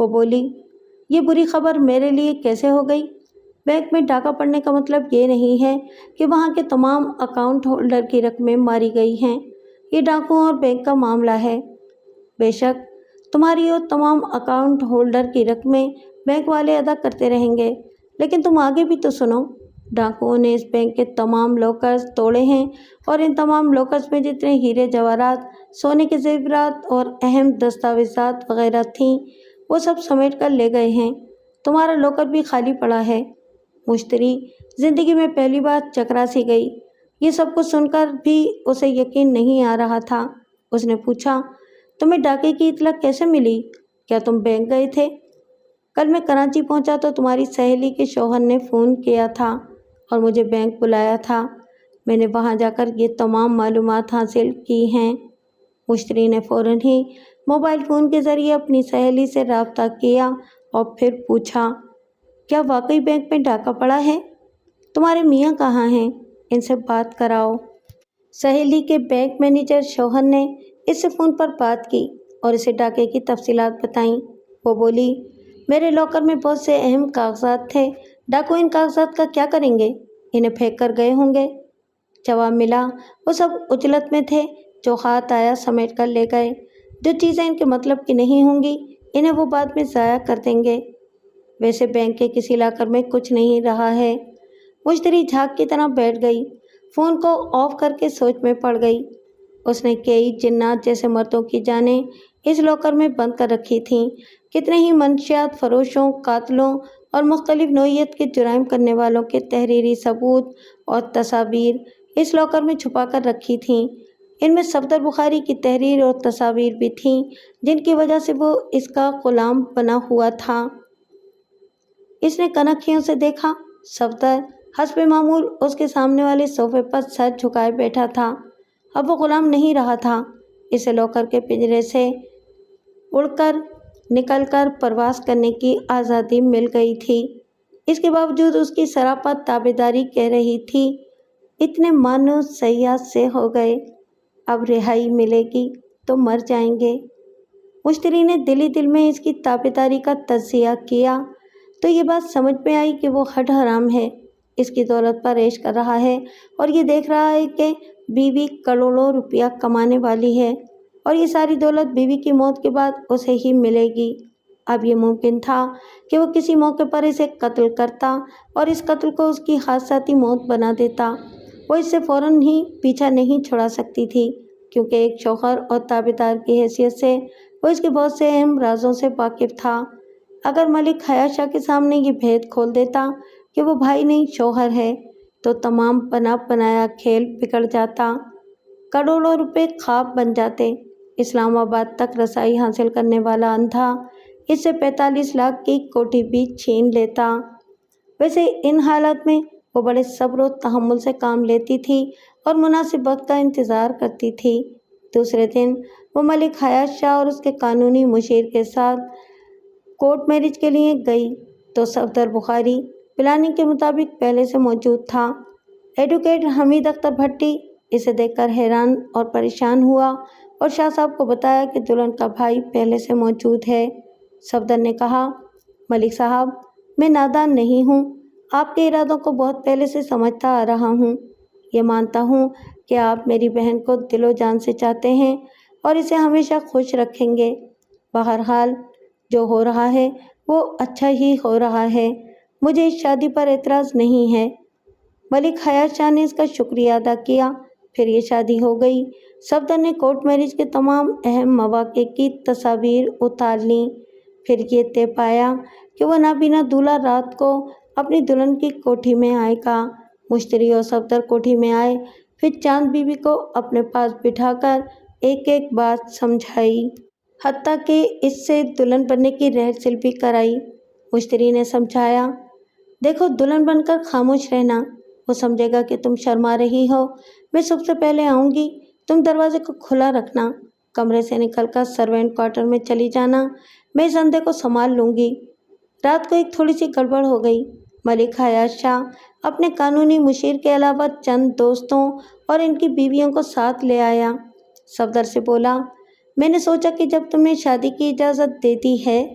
وہ بولی، یہ بری خبر میرے لیے کیسے ہو گئی؟ بینک میں ڈاکہ پڑنے کا مطلب یہ نہیں ہے کہ وہاں کے تمام اکاؤنٹ ہولڈر کی رقمیں ماری گئی ہیں۔ یہ ڈاکوؤں اور بینک کا معاملہ ہے۔ بے شک تمہاری اور تمام اکاؤنٹ ہولڈر کی رقمیں بینک والے ادا کرتے رہیں گے، لیکن تم آگے بھی تو سنو۔ ڈاکوؤں نے اس بینک کے تمام لاکرز توڑے ہیں اور ان تمام لاکرز میں جتنے ہیرے جواہرات، سونے کے زیورات اور اہم دستاویزات وغیرہ تھیں وہ سب سمیٹ کر لے گئے ہیں۔ تمہارا لاکر بھی خالی پڑا ہے۔ مشتری زندگی میں پہلی بار چکرا سی گئی۔ یہ سب کچھ سن کر بھی اسے یقین نہیں آ رہا تھا۔ اس نے پوچھا، تمہیں ڈاکے کی اطلاع کیسے ملی؟ کیا تم بینک گئے تھے؟ کل میں کراچی پہنچا تو تمہاری سہیلی کے شوہر نے فون کیا تھا اور مجھے بینک بلایا تھا۔ میں نے وہاں جا کر یہ تمام معلومات حاصل کی ہیں۔ مشتری نے فوراً ہی موبائل فون کے ذریعے اپنی سہیلی سے رابطہ کیا اور پھر پوچھا، کیا واقعی بینک میں ڈاکہ پڑا ہے؟ تمہارے میاں کہاں ہیں؟ ان سے بات کراؤ۔ سہیلی کے بینک مینیجر شوہر نے اس سے فون پر بات کی اور اسے ڈاکے کی تفصیلات بتائیں۔ وہ بولی، میرے لاکر میں بہت سے اہم کاغذات تھے۔ ڈاکو ان کاغذات کا کیا کریں گے؟ انہیں پھینک کر گئے ہوں گے۔ جواب ملا، وہ سب اجلت میں تھے، جو ہاتھ آیا سمیٹ کر لے گئے۔ جو چیزیں ان کے مطلب کی نہیں ہوں گی انہیں وہ بعد میں ضائع کر دیں گے۔ ویسے بینک کے کسی لاکر میں کچھ نہیں رہا ہے۔ مشتری جھاگ کی طرح بیٹھ گئی، فون کو آف کر کے سوچ میں پڑ گئی۔ اس نے کئی جنات جیسے مردوں کی جانیں اس لاکر میں بند کر رکھی تھیں۔ کتنے ہی منشیات فروشوں، قاتلوں اور مختلف نوعیت کے جرائم کرنے والوں کے تحریری ثبوت اور تصاویر اس لاکر میں چھپا کر رکھی تھیں۔ ان میں صفدر بخاری کی تحریر اور تصاویر بھی تھیں، جن کی وجہ سے وہ اس کا غلام بنا ہوا تھا۔ اس نے کنکھیوں سے دیکھا، صفدر حسب معمول اس کے سامنے والے صوفے پر سر جھکائے بیٹھا تھا۔ اب وہ غلام نہیں رہا تھا۔ اسے لاکر کے پنجرے سے اڑ کر نکل کر پرواز کرنے کی آزادی مل گئی تھی۔ اس کے باوجود اس کی سراپا تابعداری کہہ رہی تھی، اتنے مانو سیاح سے ہو گئے، اب رہائی ملے گی تو مر جائیں گے۔ مشتری نے دل ہی دل میں اس کی تابعداری کا تجزیہ کیا تو یہ بات سمجھ میں آئی کہ وہ ہڈ حرام ہے، اس کی دولت پر عیش کر رہا ہے اور یہ دیکھ رہا ہے کہ بیوی کروڑوں روپیہ کمانے والی ہے اور یہ ساری دولت بیوی کی موت کے بعد اسے ہی ملے گی۔ اب یہ ممکن تھا کہ وہ کسی موقع پر اسے قتل کرتا اور اس قتل کو اس کی حادثاتی موت بنا دیتا۔ وہ اس سے فوراً ہی پیچھا نہیں چھڑا سکتی تھی، کیونکہ ایک شوہر اور تابعدار کی حیثیت سے وہ اس کے بہت سے اہم رازوں سے واقف تھا۔ اگر ملک حیات شاہ کے سامنے یہ بھید کھول دیتا کہ وہ بھائی نہیں شوہر ہے تو تمام بنا بنایا کھیل بگڑ جاتا، کروڑوں روپے خواب بن جاتے۔ اسلام آباد تک رسائی حاصل کرنے والا اندھا اس سے 45 لاکھ کی کوٹھی بھی چھین لیتا۔ ویسے ان حالات میں وہ بڑے صبر و تحمل سے کام لیتی تھی اور مناسب وقت کا انتظار کرتی تھی۔ دوسرے دن وہ ملک حیات شاہ اور اس کے قانونی مشیر کے ساتھ کورٹ میرج کے لیے گئی تو صفدر بخاری پلاننگ کے مطابق پہلے سے موجود تھا۔ ایڈوکیٹ حمید اختر بھٹی اسے دیکھ کر حیران اور پریشان ہوا اور شاہ صاحب کو بتایا کہ دلہن کا بھائی پہلے سے موجود ہے۔ صفدر نے کہا، ملک صاحب، میں نادان نہیں ہوں، آپ کے ارادوں کو بہت پہلے سے سمجھتا آ رہا ہوں۔ یہ مانتا ہوں کہ آپ میری بہن کو دل و جان سے چاہتے ہیں اور اسے ہمیشہ خوش رکھیں گے۔ بہرحال جو ہو رہا ہے وہ اچھا ہی ہو رہا ہے، مجھے اس شادی پر اعتراض نہیں ہے۔ ملک حیات شاہ نے اس کا شکریہ ادا کیا۔ پھر یہ شادی ہو گئی۔ صفدر نے کورٹ میرج کے تمام اہم مواقع کی تصاویر اتار لیں۔ پھر یہ طے پایا کہ وہ نابینا دولہا رات کو اپنی دلہن کی کوٹھی میں آئے گا۔ مشتری اور صفدر کوٹھی میں آئے، پھر چاند بیوی کو اپنے پاس بٹھا کر ایک ایک بات سمجھائی، حتیٰ کہ اس سے دلہن بننے کی ریہرسل بھی کرائی۔ مشتری نے سمجھایا، دیکھو، دلہن بن کر خاموش رہنا، وہ سمجھے گا کہ تم شرما رہی ہو۔ میں صبح سے پہلے آؤں گی، تم دروازے کو کھلا رکھنا، کمرے سے نکل کر سروینٹ کوارٹر میں چلی جانا، میں اس اندھے کو سنبھال لوں گی۔ رات کو ایک تھوڑی سی گڑبڑ ہو گئی۔ ملک حیات شاہ اپنے قانونی مشیر کے علاوہ چند دوستوں اور ان کی بیویوں کو ساتھ لے آیا۔ صفدر سے بولا، میں نے سوچا کہ جب تمہیں شادی کی اجازت دے دی ہے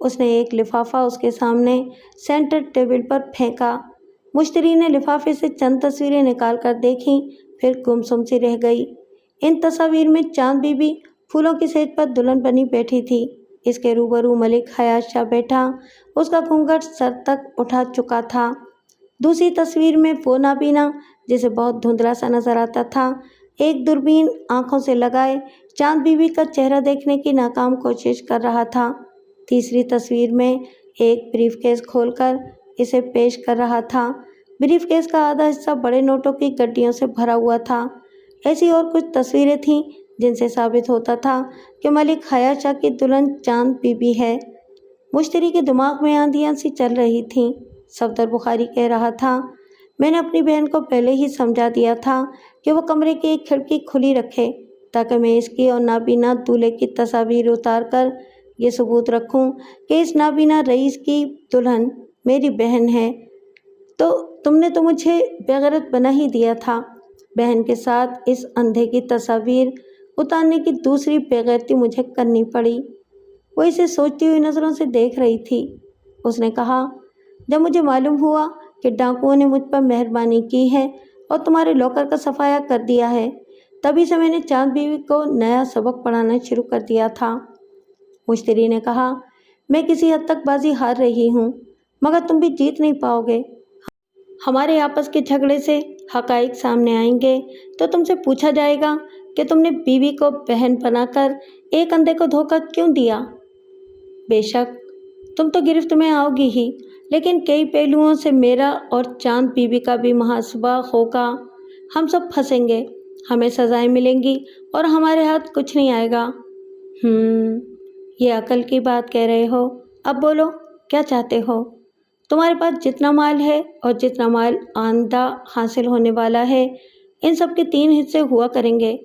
اس نے ایک لفافہ اس کے سامنے سینٹر ٹیبل پر پھینکا۔ مشتری نے لفافے سے چند تصویریں نکال کر دیکھیں، پھر گمسم سی رہ گئی۔ ان تصاویر میں چاند بی بی پھولوں کی سیج پر دلہن بنی بیٹھی تھی۔ اس کے روبرو ملک حیات شاہ بیٹھا، اس کا گھونگھٹ سر تک اٹھا چکا تھا۔ دوسری تصویر میں وہ نابینا جسے بہت دھندلا سا نظر آتا تھا، ایک دوربین آنکھوں سے لگائے چاند بی بی کا چہرہ دیکھنے کی ناکام کوشش کر رہا تھا۔ تیسری تصویر میں ایک بریف کیس کھول کر اسے پیش کر رہا تھا۔ بریف کیس کا آدھا حصہ بڑے نوٹوں کی گڈیوں سے بھرا ہوا تھا۔ ایسی اور کچھ تصویریں تھیں جن سے ثابت ہوتا تھا کہ ملک حیات شاہ کی دلہن چاند بی بی ہے۔ مشتری کے دماغ میں آندھیاں سی چل رہی تھیں۔ صفدر بخاری کہہ رہا تھا، میں نے اپنی بہن کو پہلے ہی سمجھا دیا تھا کہ وہ کمرے کی ایک کھڑکی کھلی رکھے تاکہ میں اس کی اور نابینا دولہے کی تصاویر اتار کر یہ ثبوت رکھوں کہ اس نابینا رئیس کی دلہن میری بہن ہے۔ تو تم نے تو مجھے بےغیرت بنا ہی دیا تھا۔ بہن کے ساتھ اس اندھے کی تصاویر اتارنے کی دوسری بےغیرتی مجھے کرنی پڑی۔ وہ اسے سوچتی ہوئی نظروں سے دیکھ رہی تھی۔ اس نے کہا، جب مجھے معلوم ہوا کہ ڈاکوؤں نے مجھ پر مہربانی کی ہے اور تمہارے لاکر کا صفایا کر دیا ہے، تبھی سے میں نے چاند بیوی کو نیا سبق پڑھانا شروع کر دیا تھا۔ مشتری نے کہا، میں کسی حد تک بازی ہار رہی ہوں، مگر تم بھی جیت نہیں پاؤ گے۔ ہمارے آپس کے جھگڑے سے حقائق سامنے آئیں گے تو تم سے پوچھا جائے گا کہ تم نے بیوی کو بہن بنا کر ایک اندھے کو دھوکہ کیوں دیا؟ بے شک تم تو گرفت میں آؤ گی ہی، لیکن کئی پہلوؤں سے میرا اور چاند بیوی کا بھی محاسبہ ہوگا۔ ہم سب پھنسیں گے، ہمیں سزائیں ملیں گی اور ہمارے ہاتھ کچھ نہیں آئے گا۔ یہ عقل کی بات کہہ رہے ہو، اب بولو کیا چاہتے ہو؟ تمہارے پاس جتنا مال ہے اور جتنا مال آئندہ حاصل ہونے والا ہے، ان سب کے 3 حصے ہوا کریں گے۔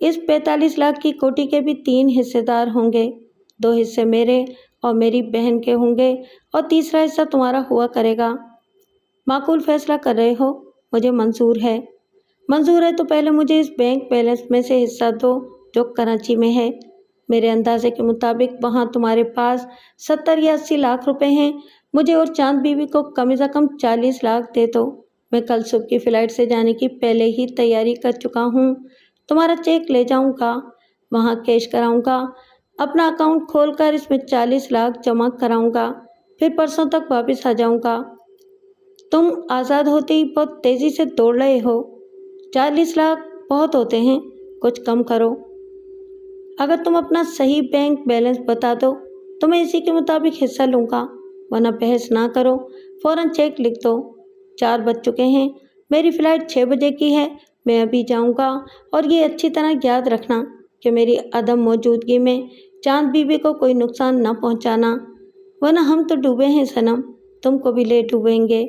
اس 45 لاکھ کی کوٹھی کے بھی 3 حصے دار ہوں گے، 2 حصے میرے اور میری بہن کے ہوں گے اور تیسرا حصہ تمہارا ہوا کرے گا۔ معقول فیصلہ کر رہے ہو، مجھے منظور ہے۔ منظور ہے تو پہلے مجھے اس بینک بیلنس میں سے حصہ دو جو کراچی میں ہے۔ میرے اندازے کے مطابق وہاں تمہارے پاس 70 یا 80 لاکھ روپے ہیں۔ مجھے اور چاند بیوی کو کم از کم 40 لاکھ دے دو۔ میں کل صبح کی فلائٹ سے جانے کی پہلے ہی تیاری کر چکا ہوں۔ تمہارا چیک لے جاؤں گا، وہاں کیش کراؤں گا، اپنا اکاؤنٹ کھول کر اس میں 40 لاکھ جمع کراؤں گا، پھر پرسوں تک واپس آ جاؤں گا۔ تم آزاد ہوتے ہی بہت تیزی سے دوڑ رہے ہو۔ 40 لاکھ بہت ہوتے ہیں، کچھ کم کرو۔ اگر تم اپنا صحیح بینک بیلنس بتا دو تو میں اسی کے مطابق حصہ لوں گا، ورنہ بحث نہ کرو، فوراً چیک لکھ دو۔ 4 بج چکے ہیں، میری فلائٹ 6 بجے کی ہے، میں ابھی جاؤں گا۔ اور یہ اچھی طرح یاد رکھنا کہ میری عدم موجودگی میں چاند بیوی کو کوئی نقصان نہ پہنچانا، ورنہ ہم تو ڈوبے ہیں صنم، تم کو بھی لے ڈوبیں گے۔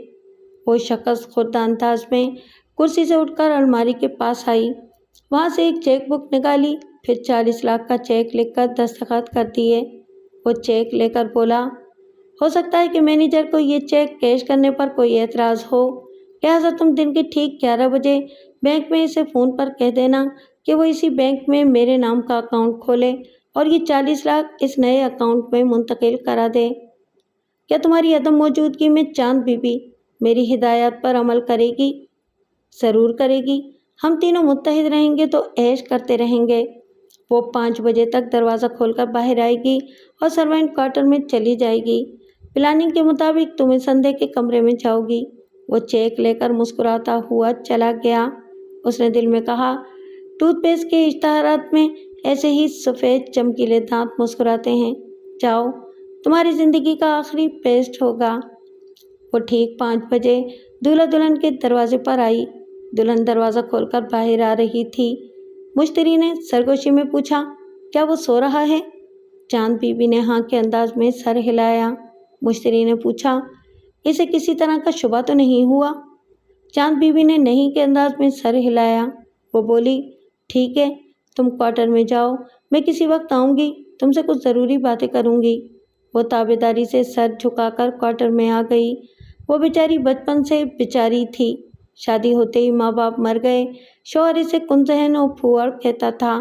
وہ شخص خود انداز میں کرسی سے اٹھ کر الماری کے پاس آئی، وہاں سے ایک چیک بک نکالی، پھر 40 لاکھ کا چیک لکھ کر دستخط کر دیے۔ وہ چیک لے کر بولا، ہو سکتا ہے کہ مینیجر کو یہ چیک کیش کرنے پر کوئی اعتراض ہو، لہٰذا تم دن کے ٹھیک 11 بجے بینک میں اسے فون پر کہہ دینا کہ وہ اسی بینک میں میرے نام کا اکاؤنٹ کھولے اور یہ 40 لاکھ اس نئے اکاؤنٹ میں منتقل کرا دے۔ کیا تمہاری عدم موجودگی میں چاند بیوی میری ہدایات پر عمل کرے گی؟ ضرور کرے گی۔ ہم تینوں متحد رہیں گے تو عیش کرتے رہیں گے۔ وہ 5 بجے تک دروازہ کھول کر باہر آئے گی اور سروینٹ کوارٹر میں چلی جائے گی۔ پلاننگ کے مطابق تم اس اندھے کے کمرے میں جاؤ گی۔ وہ چیک لے کر مسکراتا ہوا چلا گیا۔ اس نے دل میں کہا، ٹوتھ پیسٹ کے اشتہارات میں ایسے ہی سفید چمکیلے دانت مسکراتے ہیں۔ جاؤ، تمہاری زندگی کا آخری پیسٹ ہوگا۔ وہ ٹھیک 5 بجے دولہا دلہن کے دروازے پر آئی۔ دلہن دروازہ کھول کر باہر آ رہی تھی۔ مشتری نے سرگوشی میں پوچھا، کیا وہ سو رہا ہے؟ چاند بیوی نے ہاں کے انداز میں سر ہلایا۔ مشتری نے پوچھا، اسے کسی طرح کا شبہ تو نہیں ہوا؟ چاند بیوی نے نہیں کے انداز میں سر ہلایا۔ وہ بولی، ٹھیک ہے، تم کوارٹر میں جاؤ، میں کسی وقت آؤں گی، تم سے کچھ ضروری باتیں کروں گی۔ وہ تابعداری سے سر جھکا کر کوارٹر میں آ گئی۔ وہ بیچاری بچپن سے بیچاری تھی۔ شادی ہوتے ہی ماں باپ مر گئے۔ شوہر اسے کن ذہن اور پھوڑ کہتا تھا۔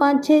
5-6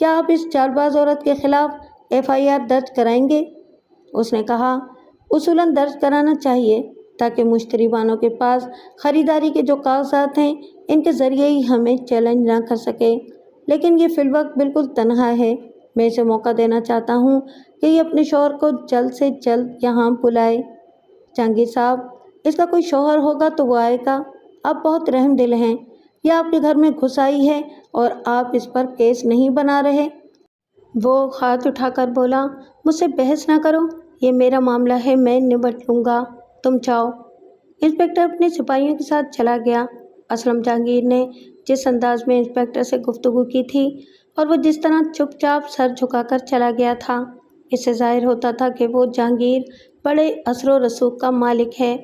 کیا آپ اس چالباز عورت کے خلاف FIR درج کرائیں گے؟ اس نے کہا، اصولاً درج کرانا چاہیے تاکہ مشتری بانوں کے پاس خریداری کے جو کاغذات ہیں ان کے ذریعے ہی ہمیں چیلنج نہ کر سکے، لیکن یہ فی الوقت بالکل تنہا ہے۔ میں اسے موقع دینا چاہتا ہوں کہ یہ اپنے شوہر کو جلد سے جلد یہاں بلائے۔ جہانگیر صاحب، اس کا کوئی شوہر ہوگا تو وہ آئے گا۔ آپ بہت رحم دل ہیں۔ یہ آپ کے گھر میں گھس آئی ہے اور آپ اس پر کیس نہیں بنا رہے؟ وہ ہاتھ اٹھا کر بولا، مجھ سے بحث نہ کرو، یہ میرا معاملہ ہے، میں نمٹ لوں گا، تم جاؤ۔ انسپکٹر اپنے سپاہیوں کے ساتھ چلا گیا۔ اسلم جہانگیر نے جس انداز میں انسپکٹر سے گفتگو کی تھی اور وہ جس طرح چپ چاپ سر جھکا کر چلا گیا تھا، اس سے ظاہر ہوتا تھا کہ وہ جہانگیر بڑے اثر و رسوخ کا مالک ہے۔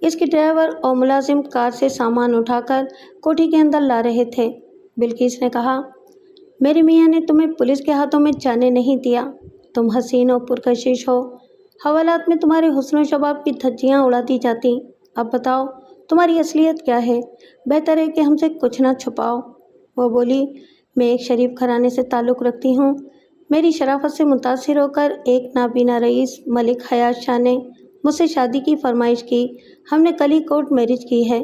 اس کے ڈرائیور اور ملازم کار سے سامان اٹھا کر کوٹھی کے اندر لا رہے تھے۔ بلقیس نے کہا، میرے میاں نے تمہیں پولیس کے ہاتھوں میں جانے نہیں دیا۔ تم حسین و پرکشش ہو، حوالات میں تمہارے حسن و شباب کی دھجیاں اڑا دی جاتی۔ اب بتاؤ تمہاری اصلیت کیا ہے؟ بہتر ہے کہ ہم سے کچھ نہ چھپاؤ۔ وہ بولی، میں ایک شریف گھرانے سے تعلق رکھتی ہوں۔ میری شرافت سے متاثر ہو کر ایک نابینا رئیس ملک حیات شاہ نے مجھ سے شادی کی فرمائش کی۔ ہم نے کل ہی کورٹ میرج کی ہے۔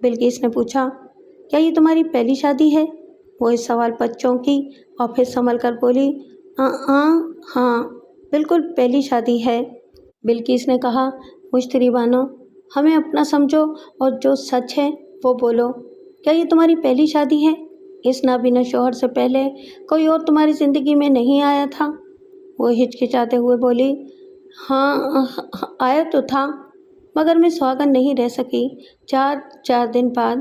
بلقیس نے پوچھا، کیا یہ تمہاری پہلی شادی ہے؟ وہ اس سوال پر چونکی اور پھر سنبھل کر بولی، ہاں بالکل پہلی شادی ہے۔ بلقیس نے کہا، مشتری بانو، ہمیں اپنا سمجھو اور جو سچ ہے وہ بولو۔ کیا یہ تمہاری پہلی شادی ہے؟ اس نابینا شوہر سے پہلے کوئی اور تمہاری زندگی میں نہیں آیا تھا؟ وہ ہچکچاتے ہوئے بولی، ہاں آیا تو تھا، مگر میں سہاگن نہیں رہ سکی۔ چار دن بعد،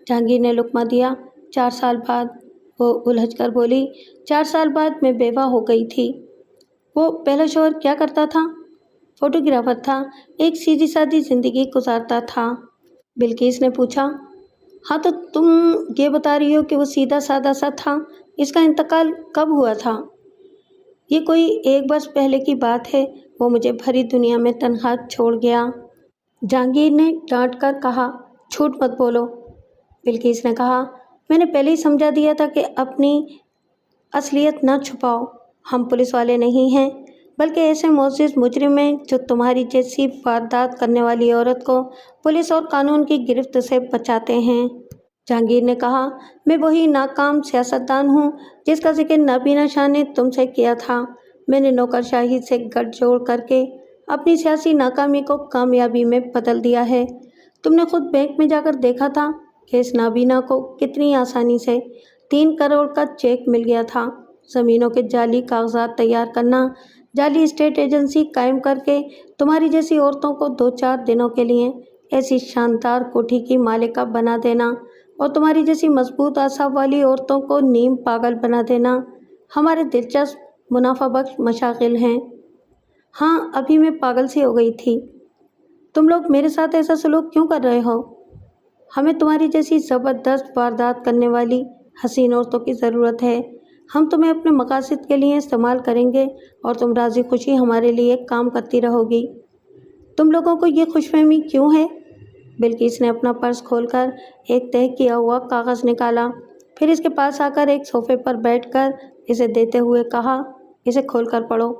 جہانگیر نے لقمہ دیا، 4 سال بعد۔ وہ الجھ کر بولی، 4 سال بعد میں بیوہ ہو گئی تھی۔ وہ پہلا شوہر کیا کرتا تھا؟ فوٹوگرافر تھا، ایک سیدھی سادی زندگی گزارتا تھا۔ بلقیس نے پوچھا، ہاں تو تم یہ بتا رہی ہو کہ وہ سیدھا سادہ سا تھا، اس کا انتقال کب ہوا تھا؟ یہ کوئی 1 برس پہلے کی بات ہے، وہ مجھے بھری دنیا میں تنہا چھوڑ گیا۔ جہانگیر نے ڈانٹ کر کہا، جھوٹ مت بولو۔ بلقیس نے کہا، میں نے پہلے ہی سمجھا دیا تھا کہ اپنی اصلیت نہ چھپاؤ۔ ہم پولیس والے نہیں ہیں، بلکہ ایسے معزز مجرم ہیں جو تمہاری جیسی واردات کرنے والی عورت کو پولیس اور قانون کی گرفت سے بچاتے ہیں۔ جہانگیر نے کہا، میں وہی ناکام سیاستدان ہوں جس کا ذکر نابینا شاہ نے تم سے کیا تھا۔ میں نے نوکرشاہی سے گٹھ جوڑ کر کے اپنی سیاسی ناکامی کو کامیابی میں بدل دیا ہے۔ تم نے خود بینک میں جا کر دیکھا تھا کہ اس نابینا کو کتنی آسانی سے 3 کروڑ کا چیک مل گیا تھا۔ زمینوں کے جعلی کاغذات تیار کرنا، جعلی اسٹیٹ ایجنسی قائم کر کے تمہاری جیسی عورتوں کو 2-4 دنوں کے لیے ایسی شاندار کوٹھی کی مالکہ بنا دینا اور تمہاری جیسی مضبوط اعصاب والی عورتوں کو نیم پاگل بنا دینا ہمارے دلچسپ منافع بخش مشاغل ہیں۔ ہاں، ابھی میں پاگل سی ہو گئی تھی۔ تم لوگ میرے ساتھ ایسا سلوک کیوں کر رہے ہو؟ ہمیں تمہاری جیسی زبردست واردات کرنے والی حسین عورتوں کی ضرورت ہے۔ ہم تمہیں اپنے مقاصد کے لیے استعمال کریں گے اور تم راضی خوشی ہمارے لیے کام کرتی رہو گی۔ تم لوگوں کو یہ خوش فہمی کیوں ہے؟ بلقیس نے اپنا پرس کھول کر ایک تہہ کیا ہوا کاغذ نکالا، پھر اس کے پاس آ کر ایک صوفے پر بیٹھ کر اسے دیتے ہوئے کہا، اسے کھول کر پڑھو۔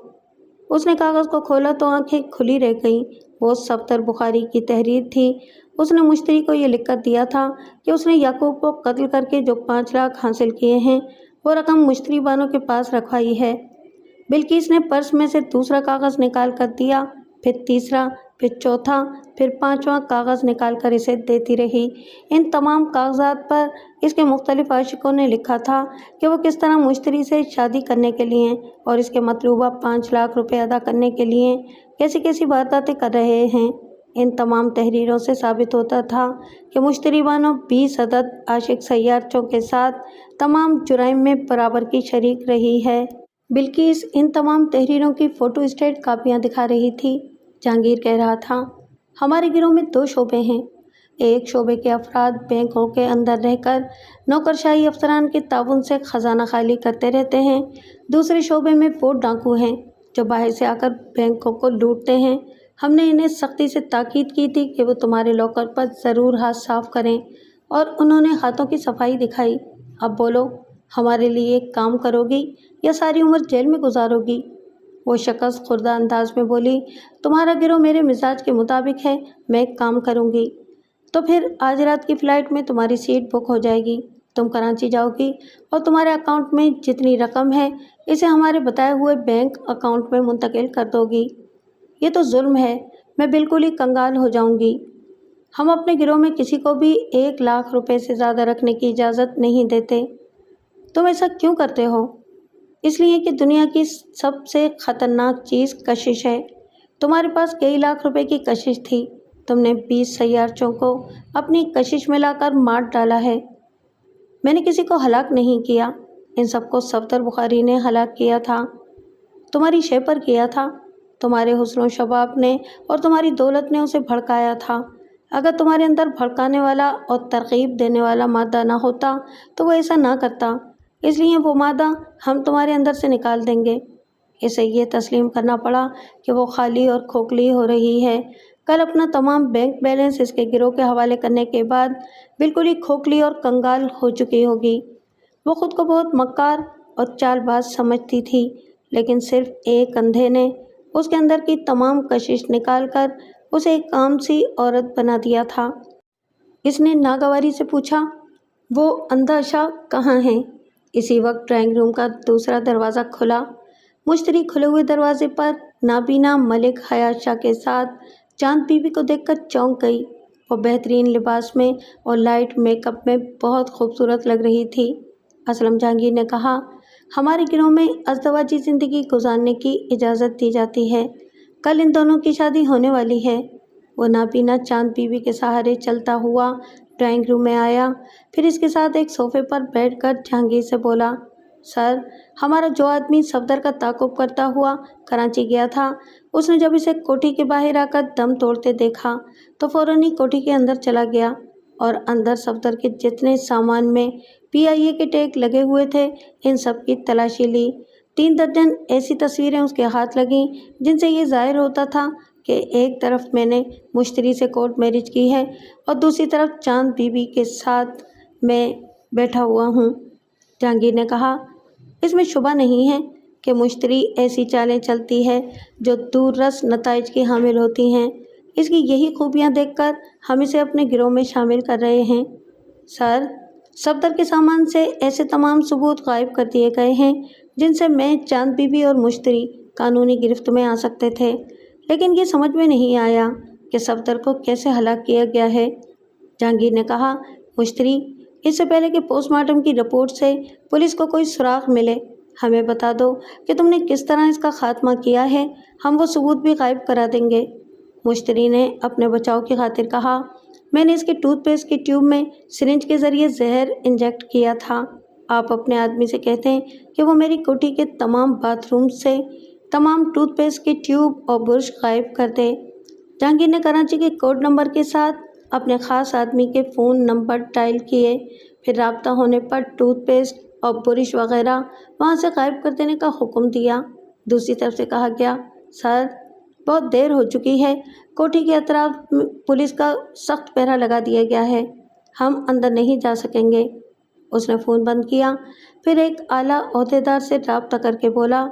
اس نے کاغذ کو کھولا تو آنکھیں کھلی رہ گئیں۔ وہ صفدر بخاری کی تحریر تھی۔ اس نے مشتری کو یہ لکھ کر دیا تھا کہ اس نے یعقوب کو قتل کر کے جو 5 لاکھ حاصل کیے ہیں وہ رقم مشتری بانوں کے پاس رکھوائی ہے۔ بلقیس نے پرس میں سے دوسرا کاغذ نکال کر دیا، پھر تیسرا، پھر چوتھا، پھر 5واں کاغذ نکال کر اسے دیتی رہی۔ ان تمام کاغذات پر اس کے مختلف عاشقوں نے لکھا تھا کہ وہ کس طرح مشتری سے شادی کرنے کے لیے اور اس کے مطلوبہ 5 لاکھ روپے ادا کرنے کے لیے کیسی کیسی وارداتیں کر رہے ہیں۔ ان تمام تحریروں سے ثابت ہوتا تھا کہ مشتری بانو 20 عدد عاشق سیارچوں کے ساتھ تمام جرائم میں برابر کی شریک رہی ہے۔ بلقیس ان تمام تحریروں کی فوٹو اسٹیٹ کاپیاں دکھا رہی تھی۔ جہانگیر کہہ رہا تھا، ہمارے گروہ میں 2 شعبے ہیں۔ ایک شعبے کے افراد بینکوں کے اندر رہ کر نوکرشاہی افسران کے تعاون سے خزانہ خالی کرتے رہتے ہیں۔ دوسرے شعبے میں وہ ڈاکو ہیں جو باہر سے آ کر بینکوں کو لوٹتے ہیں۔ ہم نے انہیں سختی سے تاکید کی تھی کہ وہ تمہارے لاکر پر ضرور ہاتھ صاف کریں اور انہوں نے ہاتھوں کی صفائی دکھائی۔ اب بولو، ہمارے لیے کام کرو گی یا ساری عمر جیل میں گزارو گی؟ وہ شخص خردہ انداز میں بولی، تمہارا گروہ میرے مزاج کے مطابق ہے، میں کام کروں گی۔ تو پھر آج رات کی فلائٹ میں تمہاری سیٹ بک ہو جائے گی، تم کراچی جاؤ گی اور تمہارے اکاؤنٹ میں جتنی رقم ہے اسے ہمارے بتائے ہوئے بینک اکاؤنٹ میں منتقل کر دو گی۔ یہ تو ظلم ہے، میں بالکل ہی کنگال ہو جاؤں گی۔ ہم اپنے گروہ میں کسی کو بھی 1 لاکھ روپے سے زیادہ رکھنے کی اجازت نہیں دیتے۔ تم ایسا کیوں کرتے ہو؟ اس لیے کہ دنیا کی سب سے خطرناک چیز کشش ہے۔ تمہارے پاس کئی لاکھ روپے کی کشش تھی، تم نے 20 سیارچوں کو اپنی کشش میں لا کر مار ڈالا ہے۔ میں نے کسی کو ہلاک نہیں کیا، ان سب کو صفدر بخاری نے ہلاک کیا تھا، تمہاری شے پر کیا تھا، تمہارے حسن و شباب نے اور تمہاری دولت نے اسے بھڑکایا تھا۔ اگر تمہارے اندر بھڑکانے والا اور ترغیب دینے والا مادہ نہ ہوتا تو وہ ایسا نہ کرتا، اس لیے وہ مادہ ہم تمہارے اندر سے نکال دیں گے۔ اسے یہ تسلیم کرنا پڑا کہ وہ خالی اور کھوکھلی ہو رہی ہے۔ کل اپنا تمام بینک بیلنس اس کے گروہ کے حوالے کرنے کے بعد بالکل ہی کھوکھلی اور کنگال ہو چکی ہوگی۔ وہ خود کو بہت مکار اور چال باز سمجھتی تھی، لیکن صرف ایک اندھے نے اس کے اندر کی تمام کشش نکال کر اسے ایک عام سی عورت بنا دیا تھا۔ اس نے ناگواری سے پوچھا، وہ اندھا شاہ کہاں ہے؟ اسی وقت ڈرائنگ روم کا دوسرا دروازہ کھلا۔ مشتری کھلے ہوئے دروازے پر نابینا ملک حیات شاہ کے ساتھ چاند بی بی کو دیکھ کر چونک گئی۔ وہ بہترین لباس میں اور لائٹ میک اپ میں بہت خوبصورت لگ رہی تھی۔ اسلم جہانگیر نے کہا، ہمارے گروہ میں ازدواجی زندگی گزارنے کی اجازت دی جاتی ہے، کل ان دونوں کی شادی ہونے والی ہے۔ وہ نابینا چاند بی بی کے سہارے چلتا ہوا ڈرائنگ روم میں آیا، پھر اس کے ساتھ ایک صوفے پر بیٹھ کر جہانگیر سے بولا، سر، ہمارا جو آدمی صفدر کا تعاقب کرتا ہوا کراچی گیا تھا، اس نے جب اسے کوٹھی کے باہر آ کر دم توڑتے دیکھا تو فوراً ہی کوٹھی کے اندر چلا گیا اور اندر صفدر کے جتنے سامان میں PIA کے ٹیگ لگے ہوئے تھے ان سب کی تلاشی لی۔ 3 درجن ایسی تصویریں اس کے ہاتھ لگیں جن سے یہ ظاہر ہوتا تھا کہ ایک طرف میں نے مشتری سے کورٹ میرج کی ہے اور دوسری طرف چاند بی بی کے ساتھ میں بیٹھا ہوا ہوں۔ جہانگیر نے کہا، اس میں شبہ نہیں ہے کہ مشتری ایسی چالیں چلتی ہے جو دور رس نتائج کی حامل ہوتی ہیں۔ اس کی یہی خوبیاں دیکھ کر ہم اسے اپنے گروہ میں شامل کر رہے ہیں۔ سر، صفدر کے سامان سے ایسے تمام ثبوت غائب کر دیے گئے ہیں جن سے میں، چاند بی بی اور مشتری قانونی گرفت میں آ سکتے تھے، لیکن یہ سمجھ میں نہیں آیا کہ صفدر کو کیسے ہلاک کیا گیا ہے۔ جہانگیر نے کہا، مشتری، اس سے پہلے کہ پوسٹ مارٹم کی رپورٹ سے پولیس کو کوئی سراغ ملے، ہمیں بتا دو کہ تم نے کس طرح اس کا خاتمہ کیا ہے، ہم وہ ثبوت بھی غائب کرا دیں گے۔ مشتری نے اپنے بچاؤ کی خاطر کہا، میں نے اس کے ٹوتھ پیسٹ کی ٹیوب میں سرنج کے ذریعے زہر انجیکٹ کیا تھا۔ آپ اپنے آدمی سے کہتے ہیں کہ وہ میری کوٹھی کے تمام باتھ روم سے تمام ٹوتھ پیسٹ کی ٹیوب اور برش غائب کر دے۔ جہانگیر نے کراچی کے کوڈ نمبر کے ساتھ اپنے خاص آدمی کے فون نمبر ڈائل کیے، پھر رابطہ ہونے پر ٹوتھ پیسٹ اور برش وغیرہ وہاں سے غائب کر دینے کا حکم دیا۔ دوسری طرف سے کہا گیا، سر، بہت دیر ہو چکی ہے، کوٹھی کے اطراف پولیس کا سخت پہرا لگا دیا گیا ہے، ہم اندر نہیں جا سکیں گے۔ اس نے فون بند کیا، پھر ایک اعلیٰ عہدیدار سے رابطہ کر کے بولا،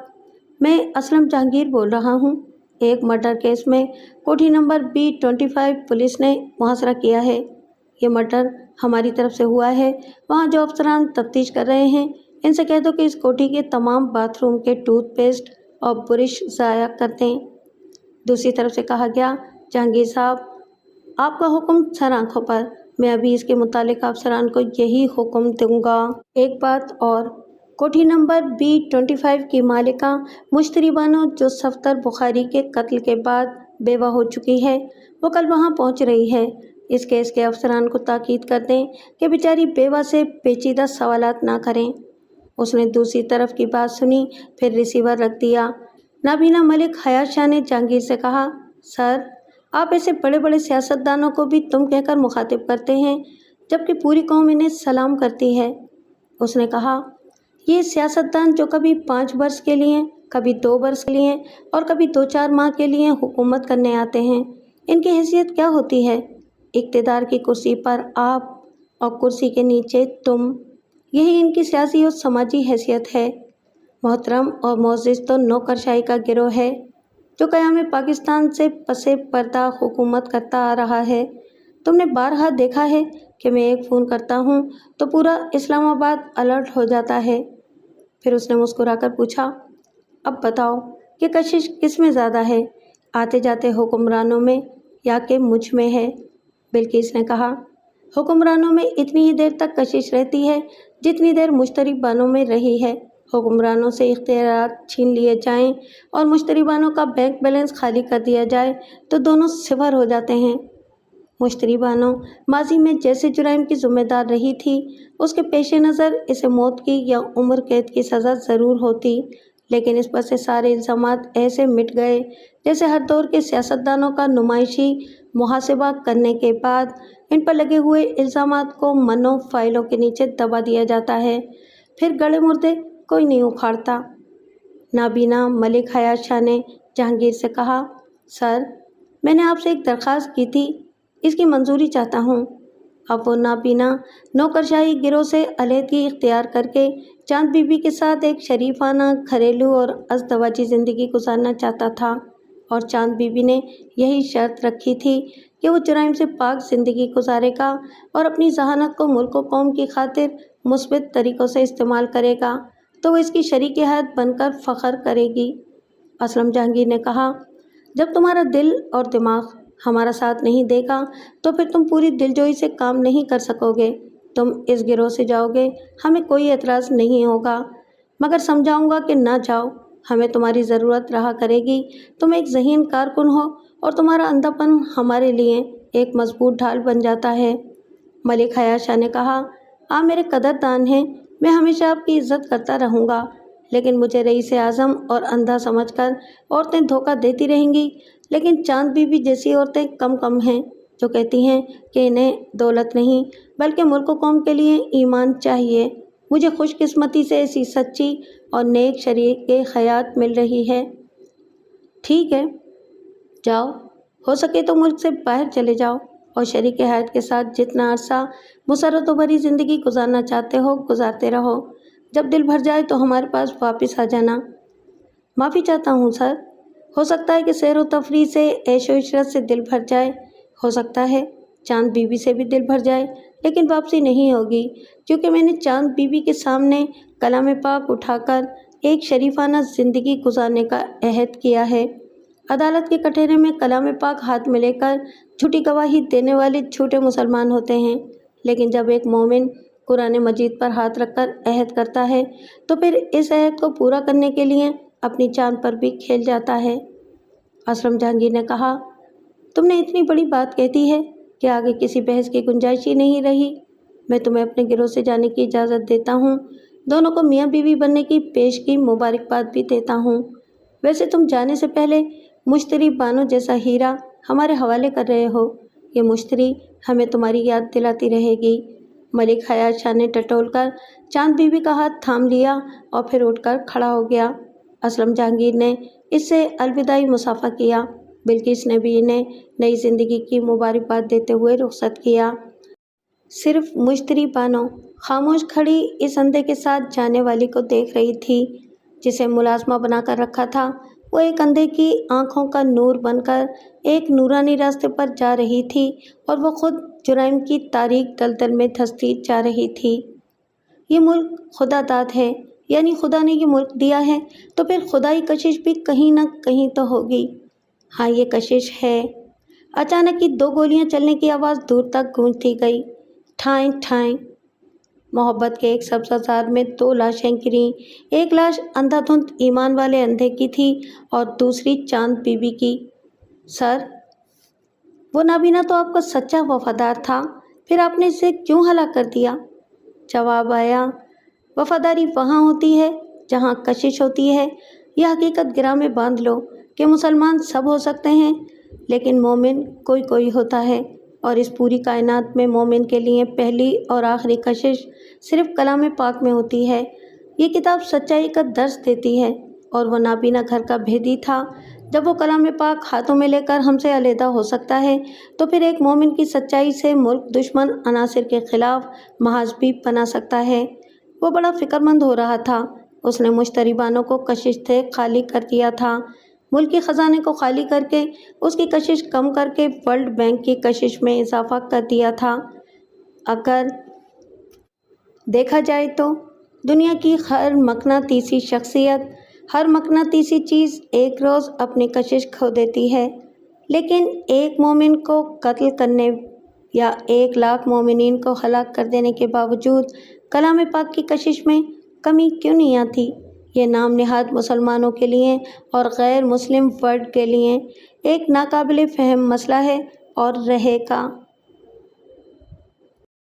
میں اسلم جہانگیر بول رہا ہوں، ایک مرڈر کیس میں کوٹھی نمبر B25 پولیس نے محاصرہ کیا ہے۔ یہ مرڈر ہماری طرف سے ہوا ہے، وہاں جو افسران تفتیش کر رہے ہیں ان سے کہہ دو کہ اس کوٹھی کے تمام باتھ روم کے ٹوتھ پیسٹ اور برش ضائع کر دیں۔ دوسری طرف سے کہا گیا، جہانگیر صاحب، آپ کا حکم سر آنکھوں پر، میں ابھی اس کے متعلقہ افسران کو یہی حکم دوں گا۔ ایک بات اور، کوٹھی نمبر B25 کی مالکہ مشتری بانو جو صفدر بخاری کے قتل کے بعد بیوہ ہو چکی ہے، وہ کل وہاں پہنچ رہی ہے۔ اس کیس کے افسران کو تاکید کر دیں کہ بیچاری بیوہ سے پیچیدہ سوالات نہ کریں۔ اس نے دوسری طرف کی بات سنی، پھر ریسیور رکھ دیا۔ نابینا ملک حیات شاہ نے جہانگیر سے کہا، سر، آپ ایسے بڑے بڑے سیاستدانوں کو بھی تم کہہ کر مخاطب کرتے ہیں جبکہ پوری قوم انہیں سلام کرتی ہے۔ اس نے کہا، یہ سیاستدان جو کبھی 5 برس کے لیے، کبھی 2 برس کے لیے اور کبھی 2-4 ماہ کے لیے حکومت کرنے آتے ہیں، ان کی حیثیت کیا ہوتی ہے؟ اقتدار کی کرسی پر آپ اور کرسی کے نیچے تم، یہی ان کی سیاسی اور سماجی حیثیت ہے۔ محترم اور معزز تو نوکرشاہی کا گروہ ہے جو قیام پاکستان سے پس پردہ حکومت کرتا آ رہا ہے۔ تم نے بارہا دیکھا ہے کہ میں ایک فون کرتا ہوں تو پورا اسلام آباد الرٹ ہو جاتا ہے۔ پھر اس نے مسکرا کر پوچھا، اب بتاؤ کہ کشش کس میں زیادہ ہے، آتے جاتے حکمرانوں میں یا کہ مجھ میں ہے؟ بلقیس نے کہا، حکمرانوں میں اتنی ہی دیر تک کشش رہتی ہے جتنی دیر مشتری بانوں میں رہی ہے۔ حکمرانوں سے اختیارات چھین لیے جائیں اور مشتری بانوں کا بینک بیلنس خالی کر دیا جائے تو دونوں صفر ہو جاتے ہیں۔ مشتری بانوں ماضی میں جیسے جرائم کی ذمہ دار رہی تھی، اس کے پیش نظر اسے موت کی یا عمر قید کی سزا ضرور ہوتی، لیکن اس پر سے سارے الزامات ایسے مٹ گئے جیسے ہر دور کے سیاستدانوں کا نمائشی محاسبہ کرنے کے بعد ان پر لگے ہوئے الزامات کو منوں فائلوں کے نیچے دبا دیا جاتا ہے، پھر گڑے مردے کوئی نہیں اکھاڑتا۔ نابینا ملک حیات شاہ نے جہانگیر سے کہا، سر، میں نے آپ سے ایک درخواست کی تھی، اس کی منظوری چاہتا ہوں۔ اب وہ نابینا نوکرشاہی گروہ سے علیحدگی اختیار کر کے چاند بی بی کے ساتھ ایک شریفانہ گھریلو اور ازدواجی زندگی گزارنا چاہتا تھا، اور چاند بی بی نے یہی شرط رکھی تھی کہ وہ جرائم سے پاک زندگی گزارے گا اور اپنی ذہانت کو ملک و قوم کی خاطر مثبت طریقوں سے استعمال کرے گا تو وہ اس کی شریک حیات بن کر فخر کرے گی۔ اسلم جہانگیر نے کہا، جب تمہارا دل اور دماغ ہمارا ساتھ نہیں دے گا تو پھر تم پوری دلجوئی سے کام نہیں کر سکو گے۔ تم اس گروہ سے جاؤ گے، ہمیں کوئی اعتراض نہیں ہوگا، مگر سمجھاؤں گا کہ نہ جاؤ، ہمیں تمہاری ضرورت رہا کرے گی۔ تم ایک ذہین کارکن ہو اور تمہارا اندھا پن ہمارے لیے ایک مضبوط ڈھال بن جاتا ہے۔ ملک حیات شاہ نے کہا، آپ میرے قدردان ہیں، میں ہمیشہ آپ کی عزت کرتا رہوں گا، لیکن مجھے رئیس اعظم اور اندھا سمجھ کر عورتیں دھوکہ دیتی رہیں گی، لیکن چاند بی بی جیسی عورتیں کم ہیں جو کہتی ہیں کہ انہیں دولت نہیں بلکہ ملک و قوم کے لیے ایمان چاہیے۔ مجھے خوش قسمتی سے ایسی سچی اور نیک شریک حیات مل رہی ہے۔ ٹھیک ہے، جاؤ، ہو سکے تو ملک سے باہر چلے جاؤ اور شریک حیات کے ساتھ جتنا عرصہ مسرت و بھری زندگی گزارنا چاہتے ہو گزارتے رہو، جب دل بھر جائے تو ہمارے پاس واپس آ جانا۔ معافی چاہتا ہوں سر، ہو سکتا ہے کہ سیر و تفریح سے، عیش و عشرت سے دل بھر جائے، ہو سکتا ہے چاند بی بی سے بھی دل بھر جائے، لیکن واپسی نہیں ہوگی، کیونکہ میں نے چاند بی بی کے سامنے کلام پاک اٹھا کر ایک شریفانہ زندگی گزارنے کا عہد کیا ہے۔ عدالت کے کٹہرے میں کلام پاک ہاتھ میں لے کر جھوٹی گواہی دینے والے جھوٹے مسلمان ہوتے ہیں، لیکن جب ایک مومن قرآن مجید پر ہاتھ رکھ کر عہد کرتا ہے تو پھر اس عہد کو پورا کرنے کے لیے اپنی جان پر بھی کھیل جاتا ہے۔ اسلم جہانگیر نے کہا، تم نے اتنی بڑی بات کہہ دی ہے کہ آگے کسی بحث کی گنجائش ہی نہیں رہی۔ میں تمہیں اپنے گروہ سے جانے کی اجازت دیتا ہوں، دونوں کو میاں بیوی بننے کی پیشگی مبارکباد بھی دیتا ہوں۔ ویسے تم جانے سے پہلے مشتری بانو جیسا ہیرا ہمارے حوالے کر رہے ہو، یہ مشتری ہمیں تمہاری یاد دلاتی رہے گی۔ ملک حیات شاہ نے ٹٹول کر چاند بی بی کا ہاتھ تھام لیا اور پھر اٹھ کر کھڑا ہو گیا۔ اسلم جہانگیر نے اس سے الوداعی مصافحہ کیا، بلقیس نے بھی انہیں نئی زندگی کی مبارکباد دیتے ہوئے رخصت کیا۔ صرف مشتری بانو خاموش کھڑی اس اندھے کے ساتھ جانے والی کو دیکھ رہی تھی جسے ملازمہ بنا کر رکھا تھا۔ وہ ایک اندھے کی آنکھوں کا نور بن کر ایک نورانی راستے پر جا رہی تھی اور وہ خود جرائم کی تاریک دلدل میں دھنستی جا رہی تھی۔ یہ ملک خدا داد ہے، یعنی خدا نے یہ ملک دیا ہے تو پھر خدائی کشش بھی کہیں نہ کہیں تو ہوگی۔ ہاں، یہ کشش ہے۔ اچانک ہی 2 گولیاں چلنے کی آواز دور تک گونجتی گئی، ٹھائیں ٹھائیں۔ محبت کے ایک سبزہ میں 2 لاشیں گریں، ایک لاش اندھا دھند ایمان والے اندھے کی تھی اور دوسری چاند بی بی کی۔ سر، وہ نابینا تو آپ کا سچا وفادار تھا، پھر آپ نے اسے کیوں ہلاک کر دیا؟ جواب آیا، وفاداری وہاں ہوتی ہے جہاں کشش ہوتی ہے۔ یہ حقیقت گراں میں باندھ لو کہ مسلمان سب ہو سکتے ہیں لیکن مومن کوئی ہوتا ہے، اور اس پوری کائنات میں مومن کے لیے پہلی اور آخری کشش صرف کلام پاک میں ہوتی ہے۔ یہ کتاب سچائی کا درس دیتی ہے، اور وہ نابینا گھر کا بھیدی تھا۔ جب وہ کلام پاک ہاتھوں میں لے کر ہم سے علیحدہ ہو سکتا ہے تو پھر ایک مومن کی سچائی سے ملک دشمن عناصر کے خلاف محاذ بھی بنا سکتا ہے۔ وہ بڑا فکر مند ہو رہا تھا۔ اس نے مشتری بانوں کو کشش سے خالی کر دیا تھا، ملکی خزانے کو خالی کر کے اس کی کشش کم کر کے ورلڈ بینک کی کشش میں اضافہ کر دیا تھا۔ اگر دیکھا جائے تو دنیا کی ہر مقناطیسی شخصیت، ہر مقناطیسی چیز ایک روز اپنی کشش کھو دیتی ہے، لیکن ایک مومن کو قتل کرنے یا 1,00,000 مومنین کو ہلاک کر دینے کے باوجود کلام پاک کی کشش میں کمی کیوں نہیں آتی؟ یہ نام نہاد مسلمانوں کے لیے اور غیر مسلم ورلڈ کے لیے ایک ناقابل فہم مسئلہ ہے اور رہے گا۔